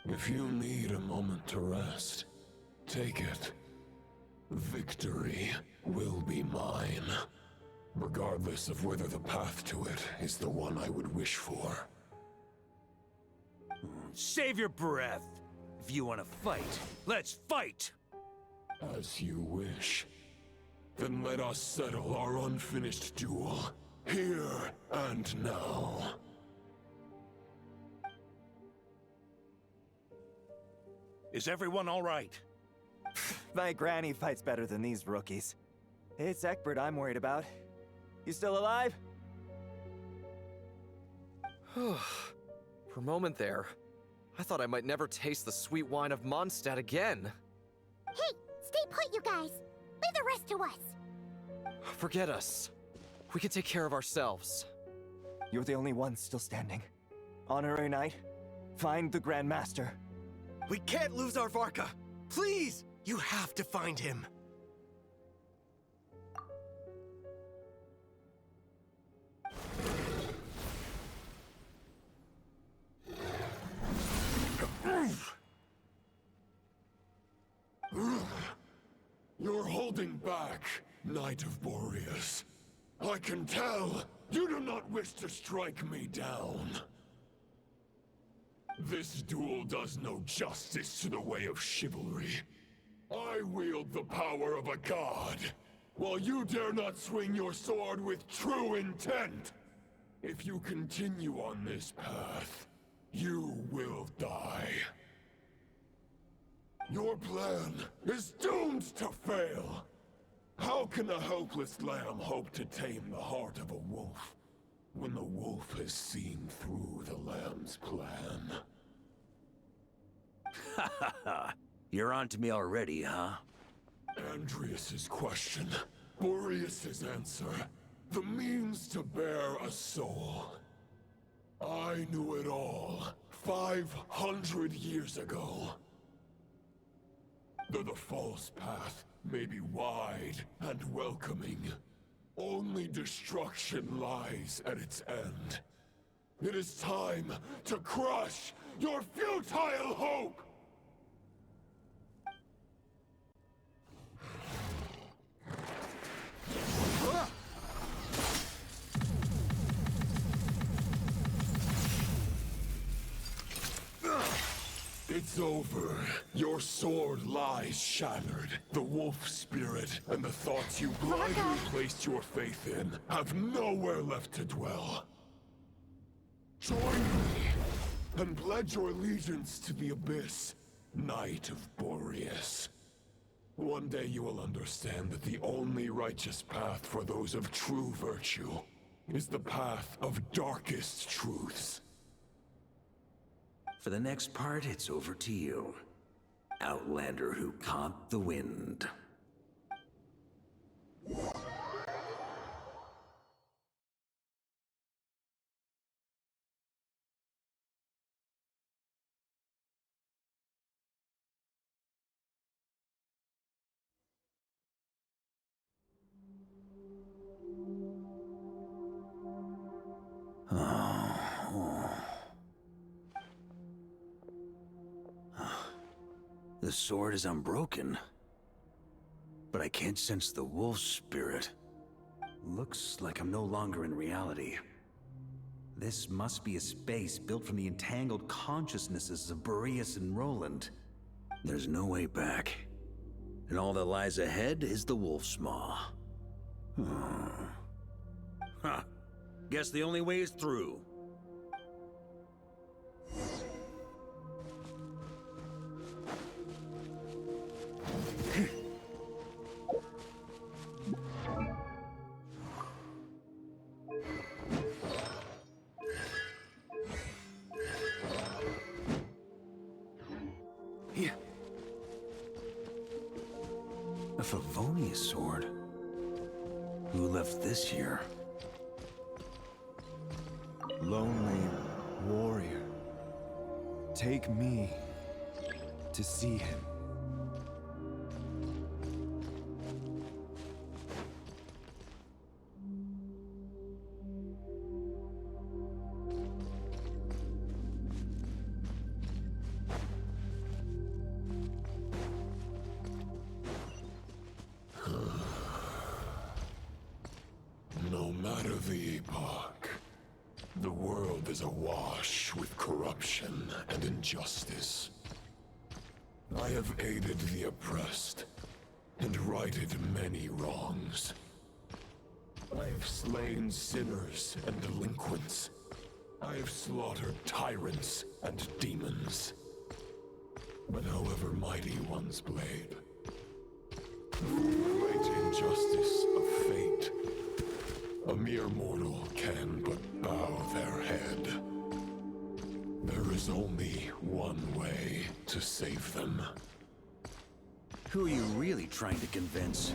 Speaker 9: If you need a moment to rest, take it. Victory will be mine, regardless of whether the path to it is the one I would wish for.
Speaker 4: Save your breath. If you want to fight, let's fight!
Speaker 9: As you wish. Then let us settle our unfinished duel, here and now.
Speaker 23: Is everyone all right?
Speaker 14: My granny fights better than these rookies. It's Egbert I'm worried about. You still alive?
Speaker 6: For a moment there, I thought I might never taste the sweet wine of Mondstadt again.
Speaker 1: Hey, stay put, you guys. Leave the rest to us.
Speaker 6: Forget us. We can take care of ourselves.
Speaker 14: You're the only one still standing. Honorary Knight, find the Grand Master.
Speaker 24: We can't lose our Varka! Please! You have to find him!
Speaker 9: You're holding back, Knight of Boreas. I can tell you do not wish to strike me down. This duel does no justice to the way of chivalry. I wield the power of a god, while you dare not swing your sword with true intent. If you continue on this path, you will die. Your plan is doomed to fail. How can a helpless lamb hope to tame the heart of a wolf, when the wolf has seen through the lamb's plan?
Speaker 4: Ha ha ha! You're on to me already, huh?
Speaker 9: Andrias's question, Boreas's answer, the means to bear a soul. I knew it all 500 years ago. Though the false path may be wide and welcoming, only destruction lies at its end. It is time to crush your futile hope! It's over. Your sword lies shattered. The wolf spirit and the thoughts you blindly placed your faith in have nowhere left to dwell. Join me and pledge your allegiance to the abyss, Knight of Boreas. One day you will understand that the only righteous path for those of true virtue is the path of darkest truths.
Speaker 4: For the next part, it's over to you. Outlander who caught the wind. The sword is unbroken, but I can't sense the wolf spirit. Looks like I'm no longer in reality. This must be a space built from the entangled consciousnesses of Boreas and Roland. There's no way back, and all that lies ahead is the wolf's maw. Huh. Guess the only way is through. A Favonius sword? Who left this here?
Speaker 14: Lonely warrior. Take me to see him.
Speaker 9: No matter the epoch, the world is awash with corruption and injustice. I have aided the oppressed and righted many wrongs. I have slain sinners and delinquents. I have slaughtered tyrants and demons. But however mighty one's blade, for the great injustice of fate, a mere mortal can but bow their head. There is only one way to save them.
Speaker 4: Who are you really trying to convince?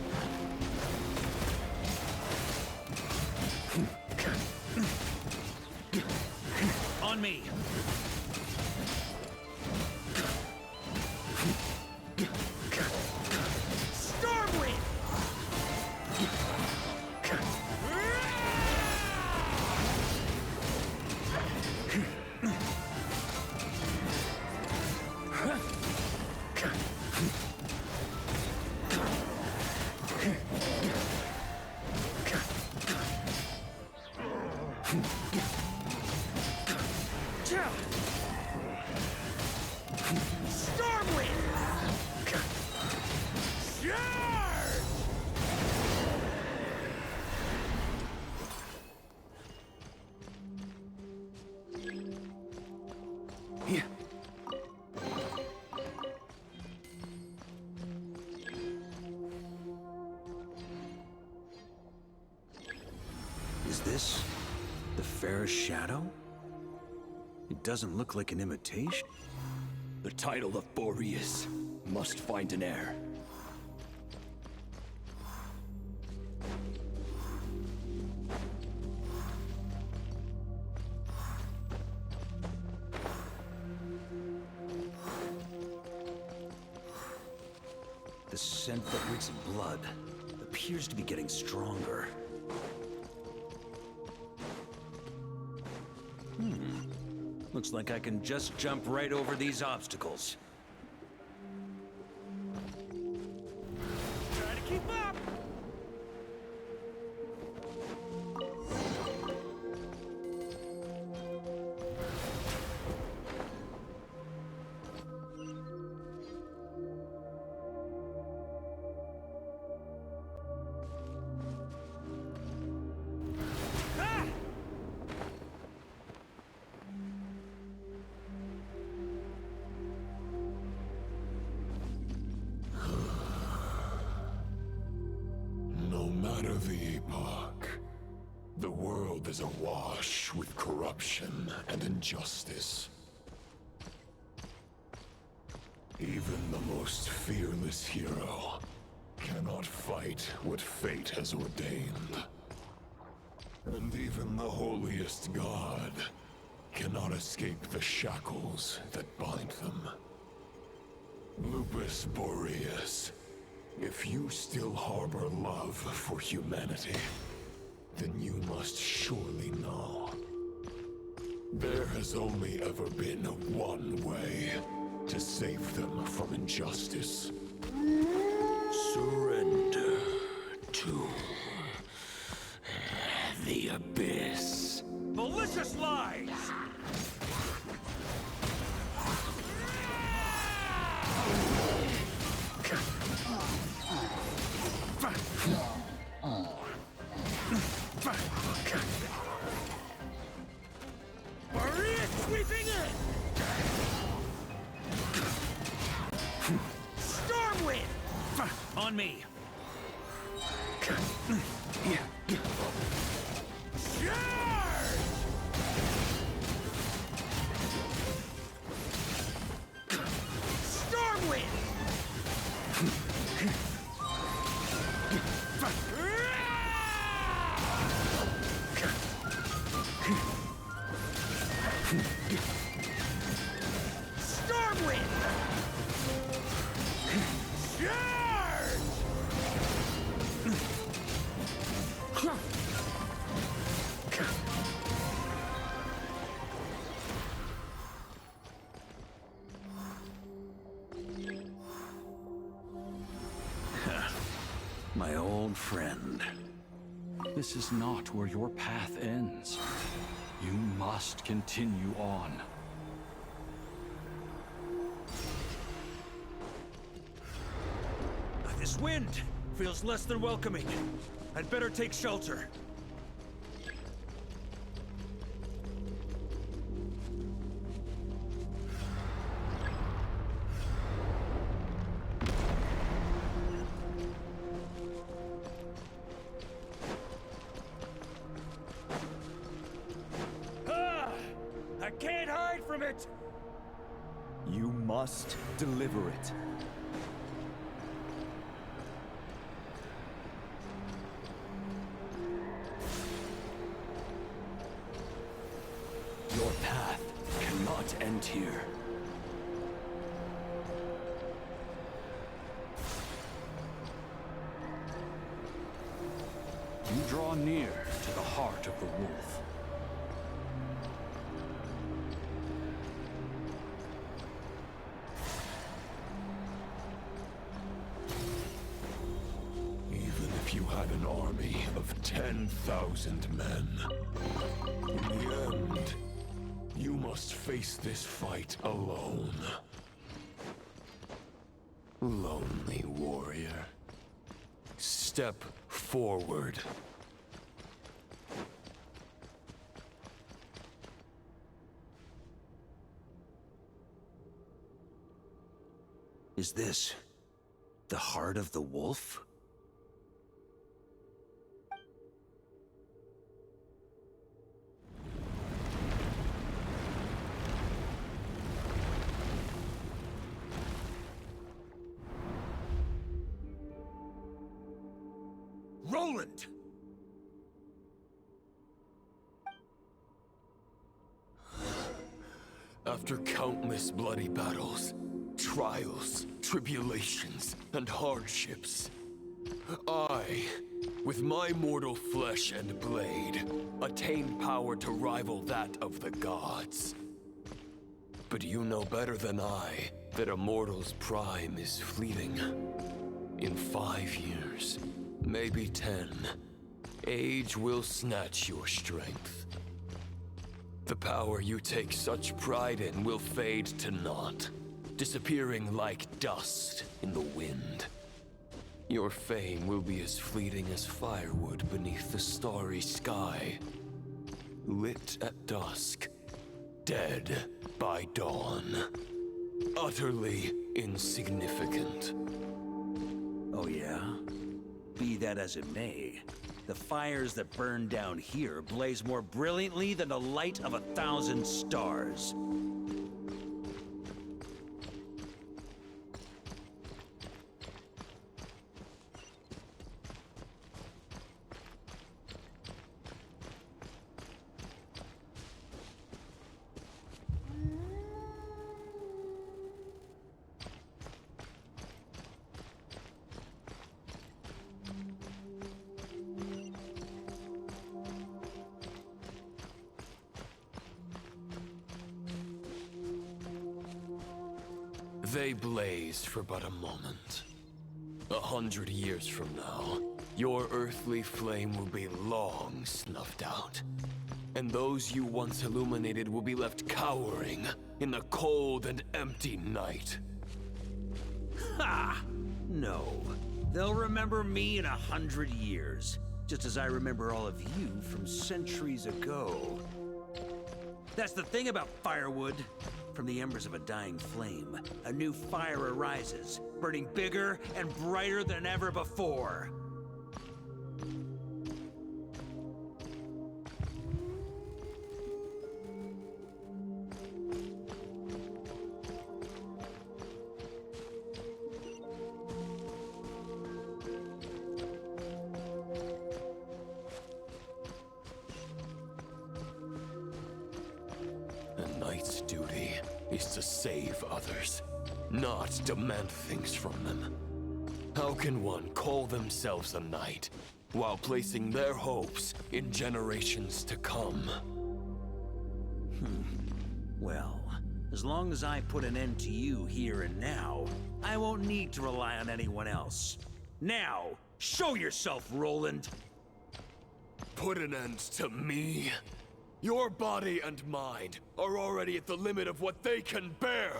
Speaker 4: On me! Stormwind! Is this the fairest shadow? It doesn't look like an imitation.
Speaker 3: The title of Boreas must find an heir.
Speaker 4: The scent that reeks of blood appears to be getting stronger. Looks like I can just jump right over these obstacles. Try to keep up!
Speaker 9: The epoch. The world is awash with corruption and injustice. Even the most fearless hero cannot fight what fate has ordained. And even the holiest god cannot escape the shackles that bind them. Lupus Majoris. If you still harbor love for humanity, then you must surely know. There has only ever been one way to save them from injustice.
Speaker 4: Surrender to the abyss. Malicious lies! Maria sweeping in! Stormwind! On me! Charge! Stormwind! My old friend.
Speaker 8: This is not where your path ends. You must continue on.
Speaker 4: This wind feels less than welcoming. I'd better take shelter. I can't hide from it!
Speaker 14: You must deliver it.
Speaker 3: Your path cannot end here.
Speaker 8: You draw near to the heart of the wolf.
Speaker 9: Even if you had an army of 10,000 men, in the end, you must face this fight alone. Lonely warrior. Step forward.
Speaker 4: Is this the heart of the wolf? Roland!
Speaker 9: After countless bloody battles, trials, tribulations, and hardships, I, with my mortal flesh and blade, attained power to rival that of the gods. But you know better than I that a mortal's prime is fleeting. In 5 years, maybe 10, age will snatch your strength. The power you take such pride in will fade to naught, disappearing like dust in the wind. Your fame will be as fleeting as firewood beneath the starry sky, lit at dusk, dead by dawn, utterly insignificant.
Speaker 4: Oh yeah? Be that as it may, the fires that burn down here blaze more brilliantly than the light of 1,000 stars.
Speaker 9: They blazed for but a moment. 100 years from now, your earthly flame will be long snuffed out. And those you once illuminated will be left cowering in the cold and empty night.
Speaker 4: Ha! No. They'll remember me in 100 years, just as I remember all of you from centuries ago. That's the thing about firewood. From the embers of a dying flame, a new fire arises, burning bigger and brighter than ever before.
Speaker 9: A knight's duty is to save others, not demand things from them. How can one call themselves a knight while placing their hopes in generations to come?
Speaker 4: Well, as long as I put an end to you here and now, I won't need to rely on anyone else. Now, Show yourself, Roland!
Speaker 3: Put an end to me? Your body and mind are already at the limit of what they can bear.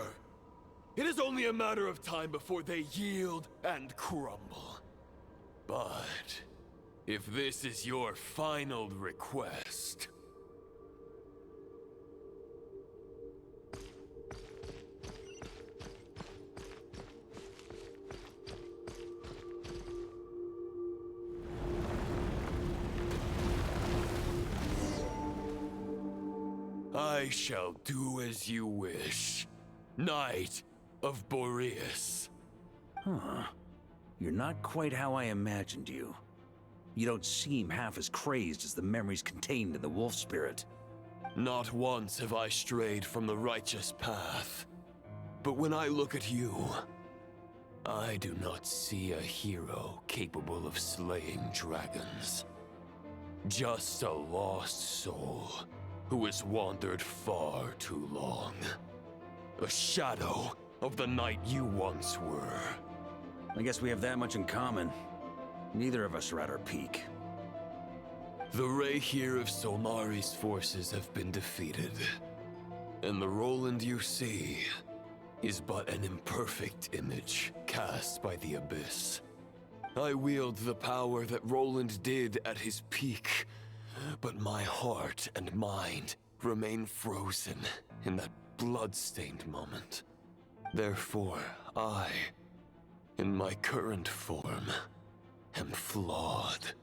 Speaker 3: It is only a matter of time before they yield and crumble. But if this is your final request... I shall do as you wish. Knight of Boreas.
Speaker 4: Huh. You're not quite how I imagined you. You don't seem half as crazed as the memories contained in the wolf spirit.
Speaker 3: Not once have I strayed from the righteous path. But when I look at you, I do not see a hero capable of slaying dragons. Just a lost soul who has wandered far too long. A shadow of the knight you once were.
Speaker 4: I guess we have that much in common. Neither of us are at our peak.
Speaker 3: The Rayhir of Solmari's forces have been defeated. And the Roland you see is but an imperfect image cast by the Abyss. I wield the power that Roland did at his peak, but my heart and mind remain frozen in that blood-stained moment. Therefore, I, in my current form, am flawed.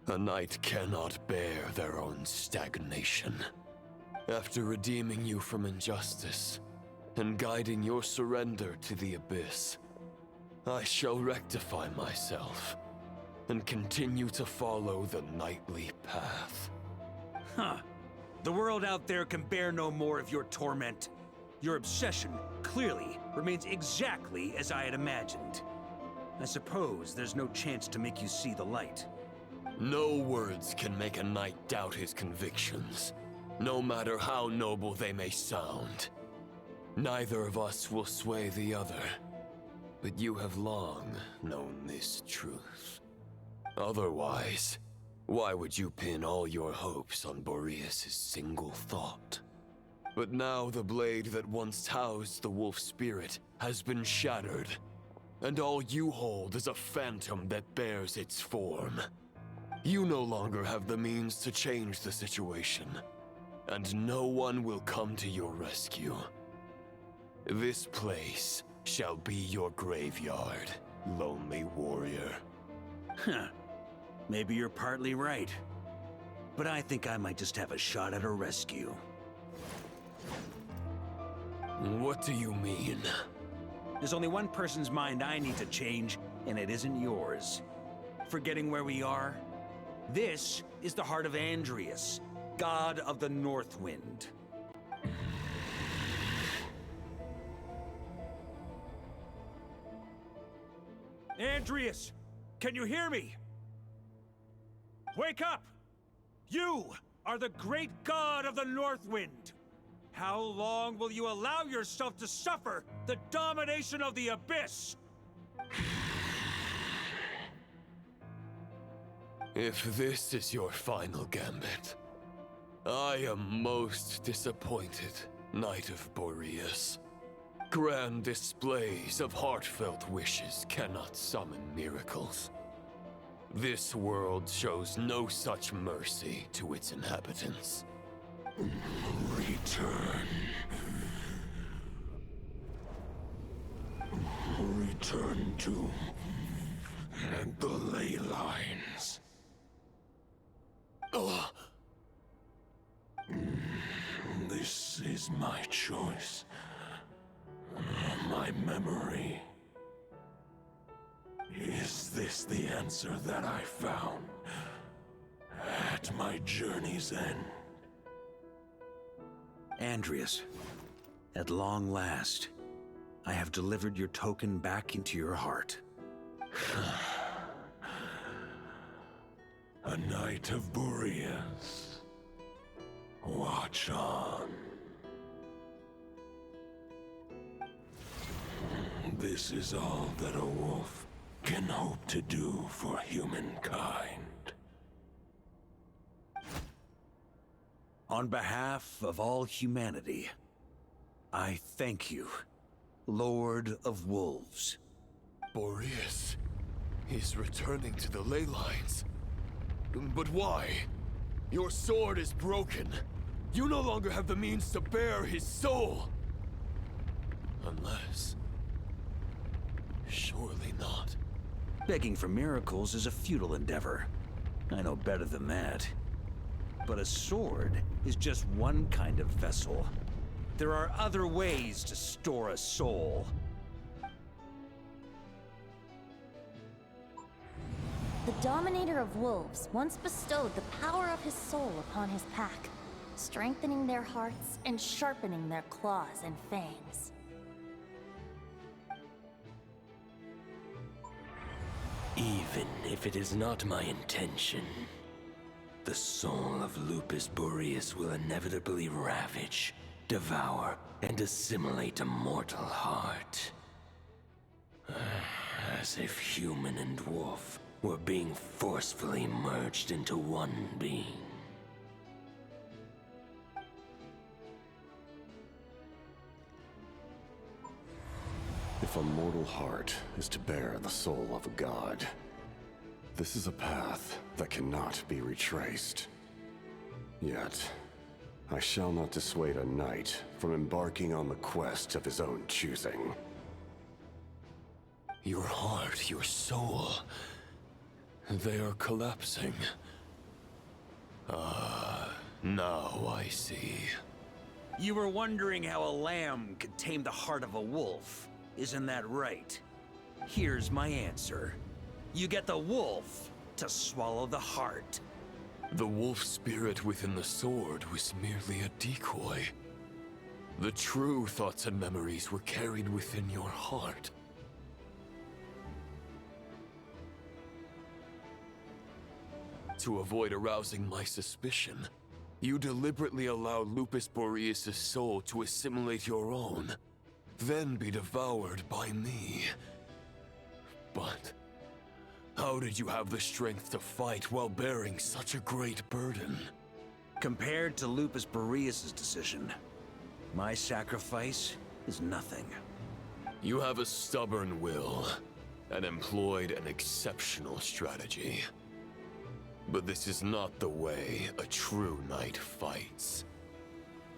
Speaker 3: A knight cannot bear their own stagnation. After redeeming you from injustice and guiding your surrender to the Abyss, I shall rectify myself and continue to follow the knightly path.
Speaker 4: Huh. The world out there can bear no more of your torment. Your obsession, clearly, remains exactly as I had imagined. I suppose there's no chance to make you see the light.
Speaker 3: No words can make a knight doubt his convictions, no matter how noble they may sound. Neither of us will sway the other, but you have long known this truth. Otherwise, why would you pin all your hopes on Boreas' single thought? But now the blade that once housed the wolf spirit has been shattered, and all you hold is a phantom that bears its form. You no longer have the means to change the situation, and no one will come to your rescue. This place shall be your graveyard, lonely warrior.
Speaker 4: Huh. Maybe you're partly right. But I think I might just have a shot at a rescue.
Speaker 3: What do you mean?
Speaker 4: There's only one person's mind I need to change, and it isn't yours. Forgetting where we are? This is the heart of Andrias, god of the North Wind. Andrias! Can you hear me? Wake up! You are the great god of the North Wind! How long will you allow yourself to suffer the domination of the Abyss?
Speaker 3: If this is your final gambit, I am most disappointed, Knight of Boreas. Grand displays of heartfelt wishes cannot summon miracles. This world shows no such mercy to its inhabitants.
Speaker 9: Return. Return to the ley lines. This is my choice. My memory. Is this the answer that I found at my journey's end?
Speaker 4: Andrias, at long last, I have delivered your token back into your heart.
Speaker 9: A Knight of Boreas. Watch on. This is all that a wolf can hope to do for humankind.
Speaker 4: On behalf of all humanity, I thank you, Lord of Wolves.
Speaker 3: Boreas is returning to the ley lines. But why? Your sword is broken. You no longer have the means to bear his soul. Unless... surely not.
Speaker 4: Begging for miracles is a futile endeavor. I know better than that. But a sword is just one kind of vessel. There are other ways to store a soul.
Speaker 2: The Dominator of Wolves once bestowed the power of his soul upon his pack, strengthening their hearts and sharpening their claws and fangs.
Speaker 9: Even if it is not my intention, the soul of Lupus Majoris will inevitably ravage, devour, and assimilate a mortal heart. As if human and wolf were being forcefully merged into one being.
Speaker 13: If a mortal heart is to bear the soul of a god, this is a path that cannot be retraced. Yet, I shall not dissuade a knight from embarking on the quest of his own choosing.
Speaker 3: Your heart, your soul... they are collapsing. Now I see.
Speaker 4: You were wondering how a lamb could tame the heart of a wolf. Isn't that right? Here's my answer. You get the wolf to swallow the heart.
Speaker 3: The wolf spirit within the sword was merely a decoy. The true thoughts and memories were carried within your heart. To avoid arousing my suspicion, you deliberately allowed Lupus Majoris' soul to assimilate your own, then be devoured by me. But how did you have the strength to fight while bearing such a great burden?
Speaker 4: Compared to Lupus Majoris' decision, my sacrifice is nothing.
Speaker 3: You have a stubborn will, and employed an exceptional strategy. But this is not the way a true knight fights.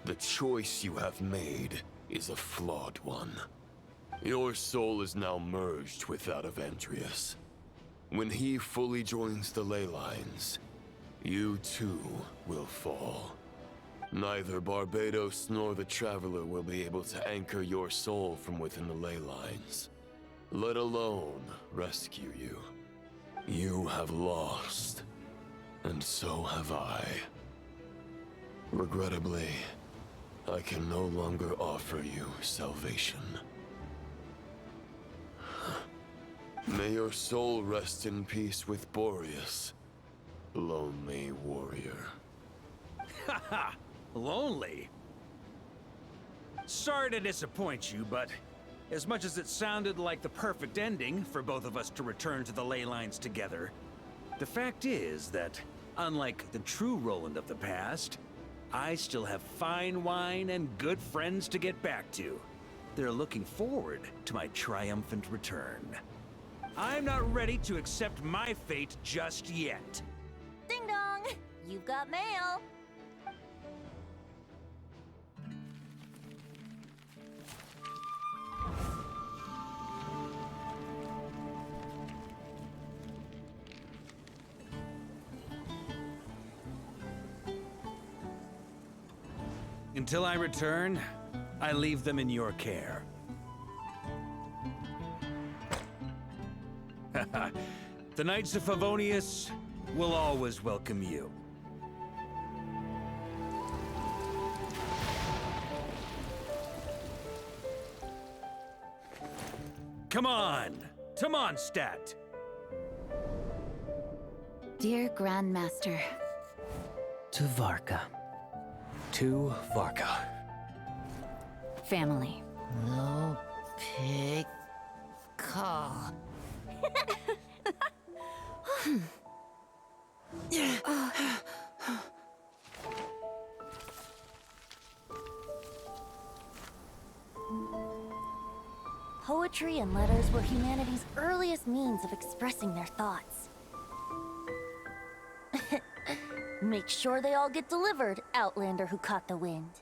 Speaker 3: The choice you have made is a flawed one. Your soul is now merged with that of Andreas. When he fully joins the ley lines, you too will fall. Neither Barbados nor the Traveler will be able to anchor your soul from within the ley lines, let alone rescue you. You have lost. And so have I. Regrettably, I can no longer offer you salvation. May your soul rest in peace with Boreas, lonely warrior.
Speaker 4: Haha! Lonely? Sorry to disappoint you, but as much as it sounded like the perfect ending for both of us to return to the ley lines together, the fact is that, unlike the true Roland of the past, I still have fine wine and good friends to get back to. They're looking forward to my triumphant return. I'm not ready to accept my fate just yet.
Speaker 2: Ding dong! You've got mail!
Speaker 4: Until I return, I leave them in your care. The Knights of Favonius will always welcome you. Come on, to Mondstadt.
Speaker 2: Dear Grandmaster.
Speaker 21: To Varka.
Speaker 7: To Varka.
Speaker 2: Family.
Speaker 15: No pig call.
Speaker 2: Poetry and letters were humanity's earliest means of expressing their thoughts. Make sure they all get delivered, Outlander who caught the wind.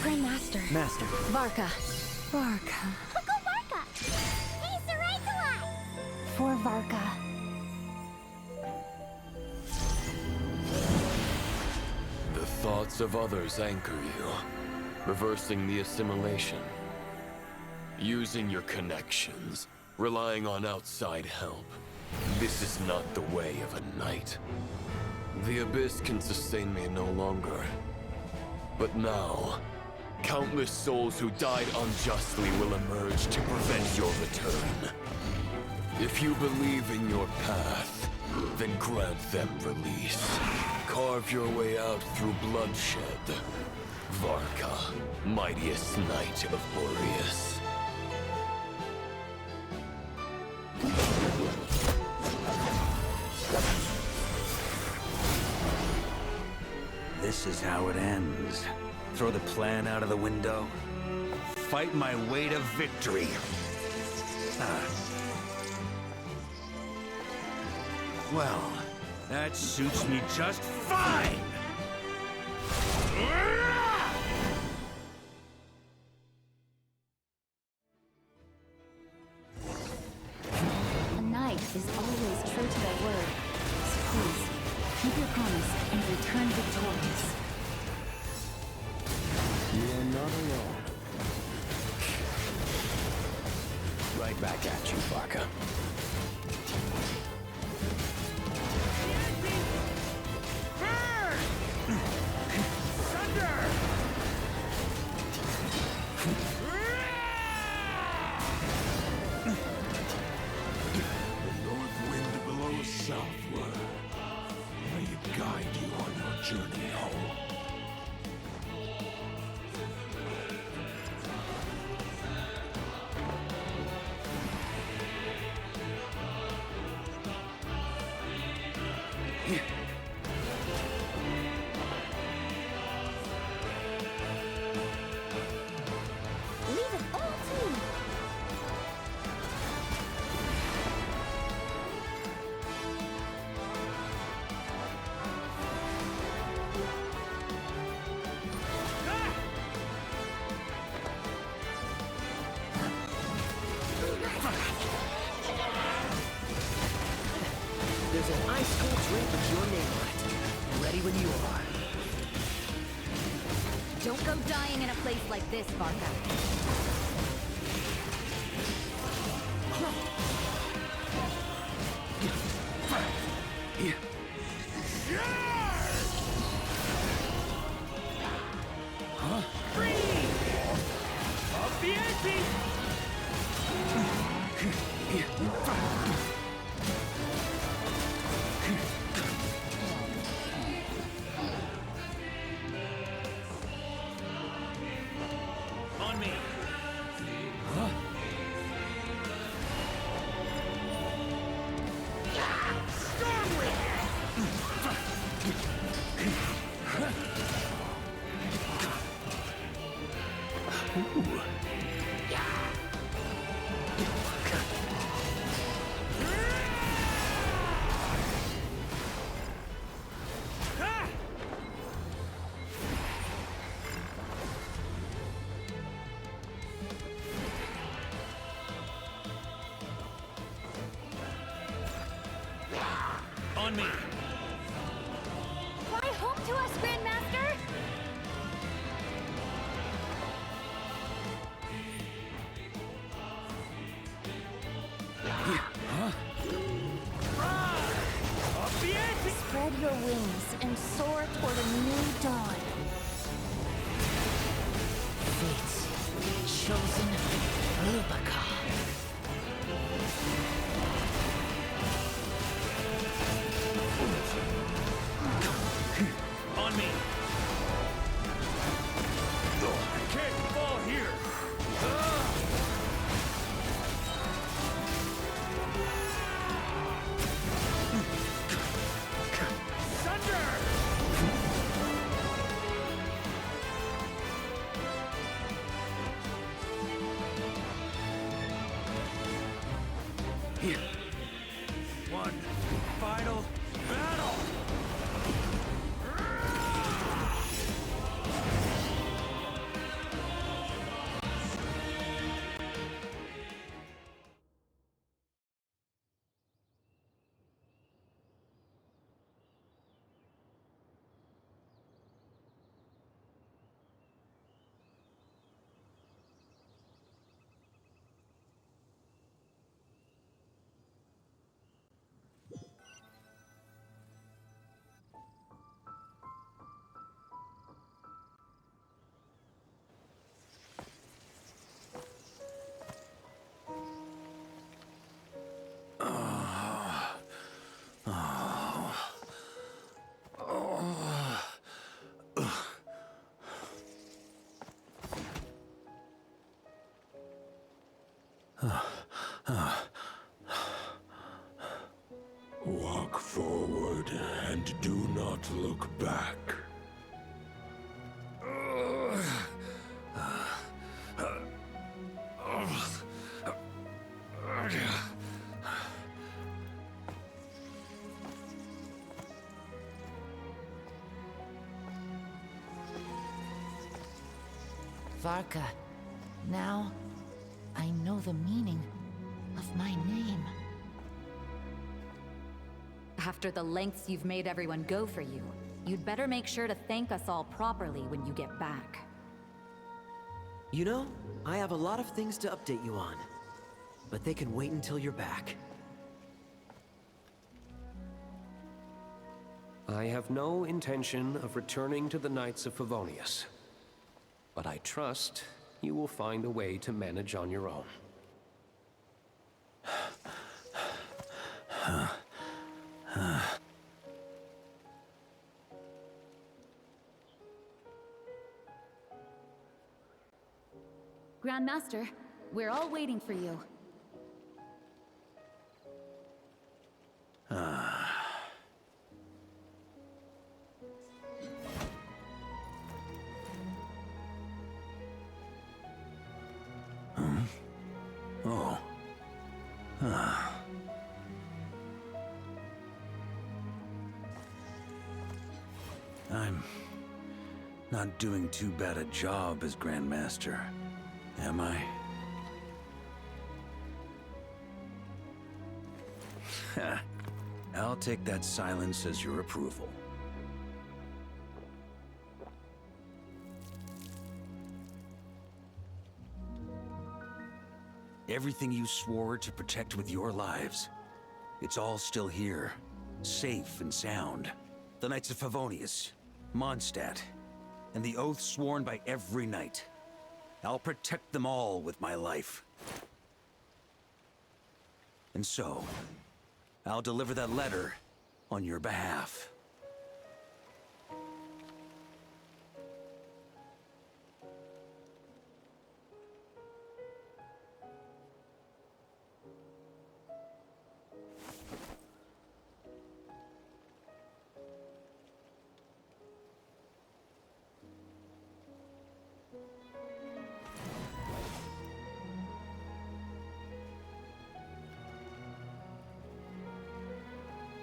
Speaker 1: Grandmaster.
Speaker 7: Master.
Speaker 2: Varka.
Speaker 1: Go Varka! He's the right one!
Speaker 2: For Varka.
Speaker 3: The thoughts of others anchor you, reversing the assimilation. Using your connections, relying on outside help. This is not the way of a knight. The Abyss can sustain me no longer. But now, countless souls who died unjustly will emerge to prevent your return. If you believe in your path, then grant them release. Carve your way out through bloodshed. Varka, mightiest knight of Boreas.
Speaker 4: This is how it ends. Throw the plan out of the window. Fight my way to victory. Well, that suits me just fine!
Speaker 15: A knight is always true to their word. So please, keep your promise and return victorious.
Speaker 7: You are not alone. Right back at you, Varka.
Speaker 9: The north wind blows southward. May it guide you on your journey home.
Speaker 1: Leave it all to me!
Speaker 12: There's an ice cold drink with your name on it. Ready when you are.
Speaker 15: Don't go dying in a place like this, Varka.
Speaker 4: On me! On me!
Speaker 1: Fly home to us, Grandmaster!
Speaker 2: Spread your wings and soar toward a new dawn.
Speaker 9: Walk forward and do not look back.
Speaker 10: Varka, now I know the meaning of my name.
Speaker 16: After the lengths you've made everyone go for you, you'd better make sure to thank us all properly when you get back.
Speaker 12: You know, I have a lot of things to update you on, but they can wait until you're back.
Speaker 17: I have no intention of returning to the Knights of Favonius, but I trust you will find a way to manage on your own.
Speaker 15: Grandmaster, we're all waiting for you.
Speaker 4: Oh. I'm not doing too bad a job as Grandmaster, am I? I'll take that silence as your approval. Everything you swore to protect with your lives, it's all still here, safe and sound. The Knights of Favonius, Mondstadt, and the oath sworn by every knight. I'll protect them all with my life. And so, I'll deliver that letter on your behalf.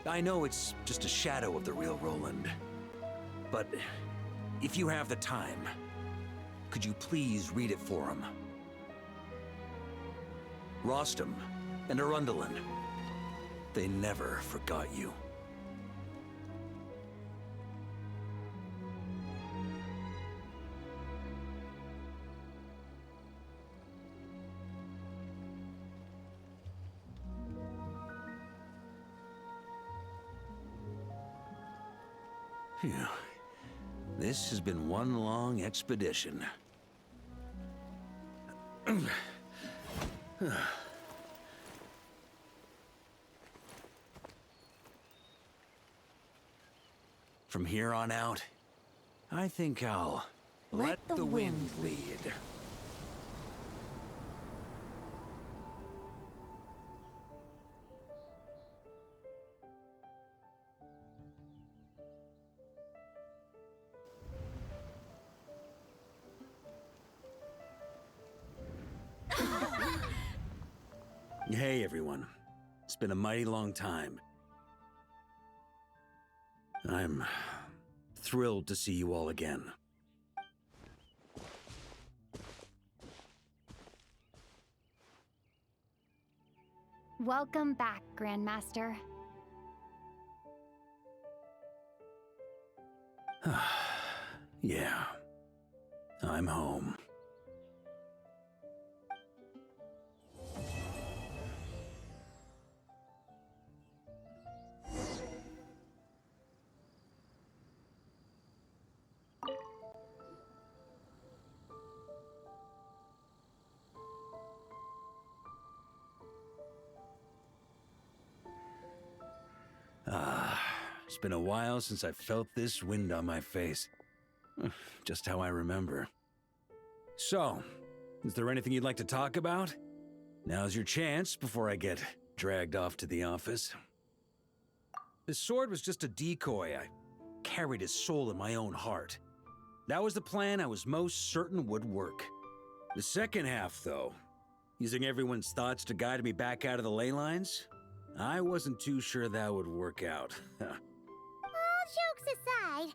Speaker 4: I know it's just a shadow of the real Roland, but if you have the time, could you please read it for him? Rostam and Arundelen, they never forgot you. Phew. This has been one long expedition. From here on out, I think I'll let the wind lead. Hey everyone, it's been a mighty long time. I'm thrilled to see you all again.
Speaker 15: Welcome back, Grandmaster.
Speaker 4: Yeah, I'm home. It's been a while since I felt this wind on my face. Just how I remember. So, is there anything you'd like to talk about? Now's your chance before I get dragged off to the office. This sword was just a decoy. I carried his soul in my own heart. That was the plan I was most certain would work. The second half, though, using everyone's thoughts to guide me back out of the ley lines, I wasn't too sure that would work out.
Speaker 1: All jokes aside,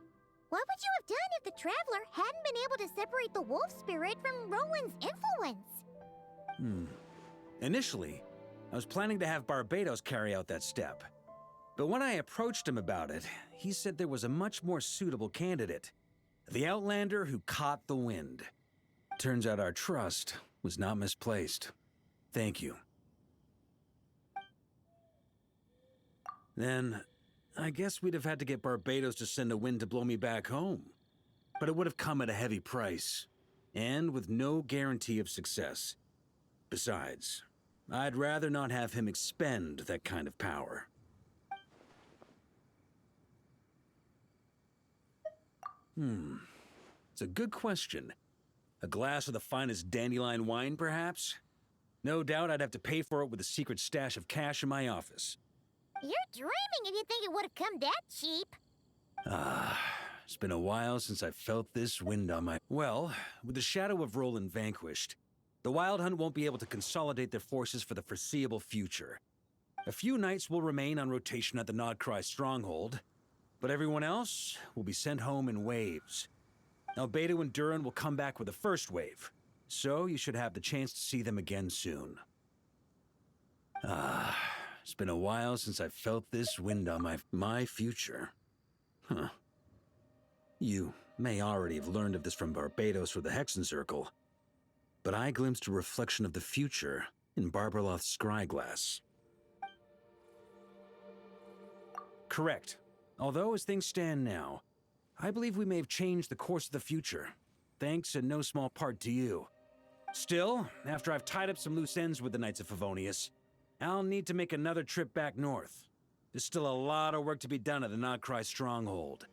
Speaker 1: what would you have done if the Traveler hadn't been able to separate the wolf spirit from Roland's influence?
Speaker 4: Initially, I was planning to have Barbatos carry out that step. But when I approached him about it, he said there was a much more suitable candidate. The Outlander who caught the wind. Turns out our trust was not misplaced. Thank you. Then, I guess we'd have had to get Barbatos to send a wind to blow me back home. But it would have come at a heavy price, and with no guarantee of success. Besides, I'd rather not have him expend that kind of power. It's a good question. A glass of the finest dandelion wine, perhaps? No doubt I'd have to pay for it with a secret stash of cash in my office.
Speaker 1: You're dreaming if you think it would have come that cheap.
Speaker 4: It's been a while since I felt this wind on my... Well, with the shadow of Roland vanquished, the Wild Hunt won't be able to consolidate their forces for the foreseeable future. A few knights will remain on rotation at the Nodcry stronghold, but everyone else will be sent home in waves. Albedo and Durin will come back with the first wave, so you should have the chance to see them again soon. It's been a while since I felt this wind on my future. You may already have learned of this from Barbatos or the Hexen Circle, but I glimpsed a reflection of the future in Barbarloth's scryglass. Correct. Although, as things stand now, I believe we may have changed the course of the future, thanks in no small part to you. Still, after I've tied up some loose ends with the Knights of Favonius, I'll need to make another trip back north. There's still a lot of work to be done at the Nodcry stronghold.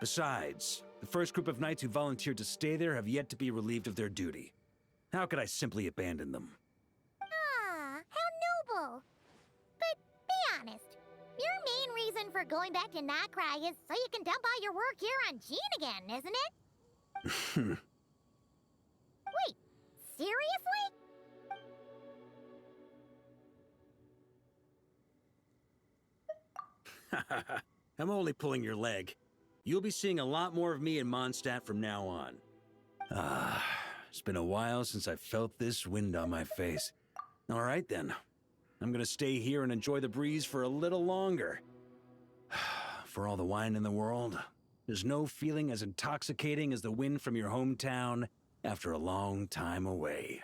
Speaker 4: Besides, the first group of knights who volunteered to stay there have yet to be relieved of their duty. How could I simply abandon them?
Speaker 1: How noble. But be honest, your main reason for going back to Nodcry is so you can dump all your work here on Gene again, isn't it? Wait, seriously?
Speaker 4: I'm only pulling your leg. You'll be seeing a lot more of me in Mondstadt from now on. It's been a while since I felt this wind on my face. All right then. I'm gonna stay here and enjoy the breeze for a little longer. For all the wine in the world, there's no feeling as intoxicating as the wind from your hometown after a long time away.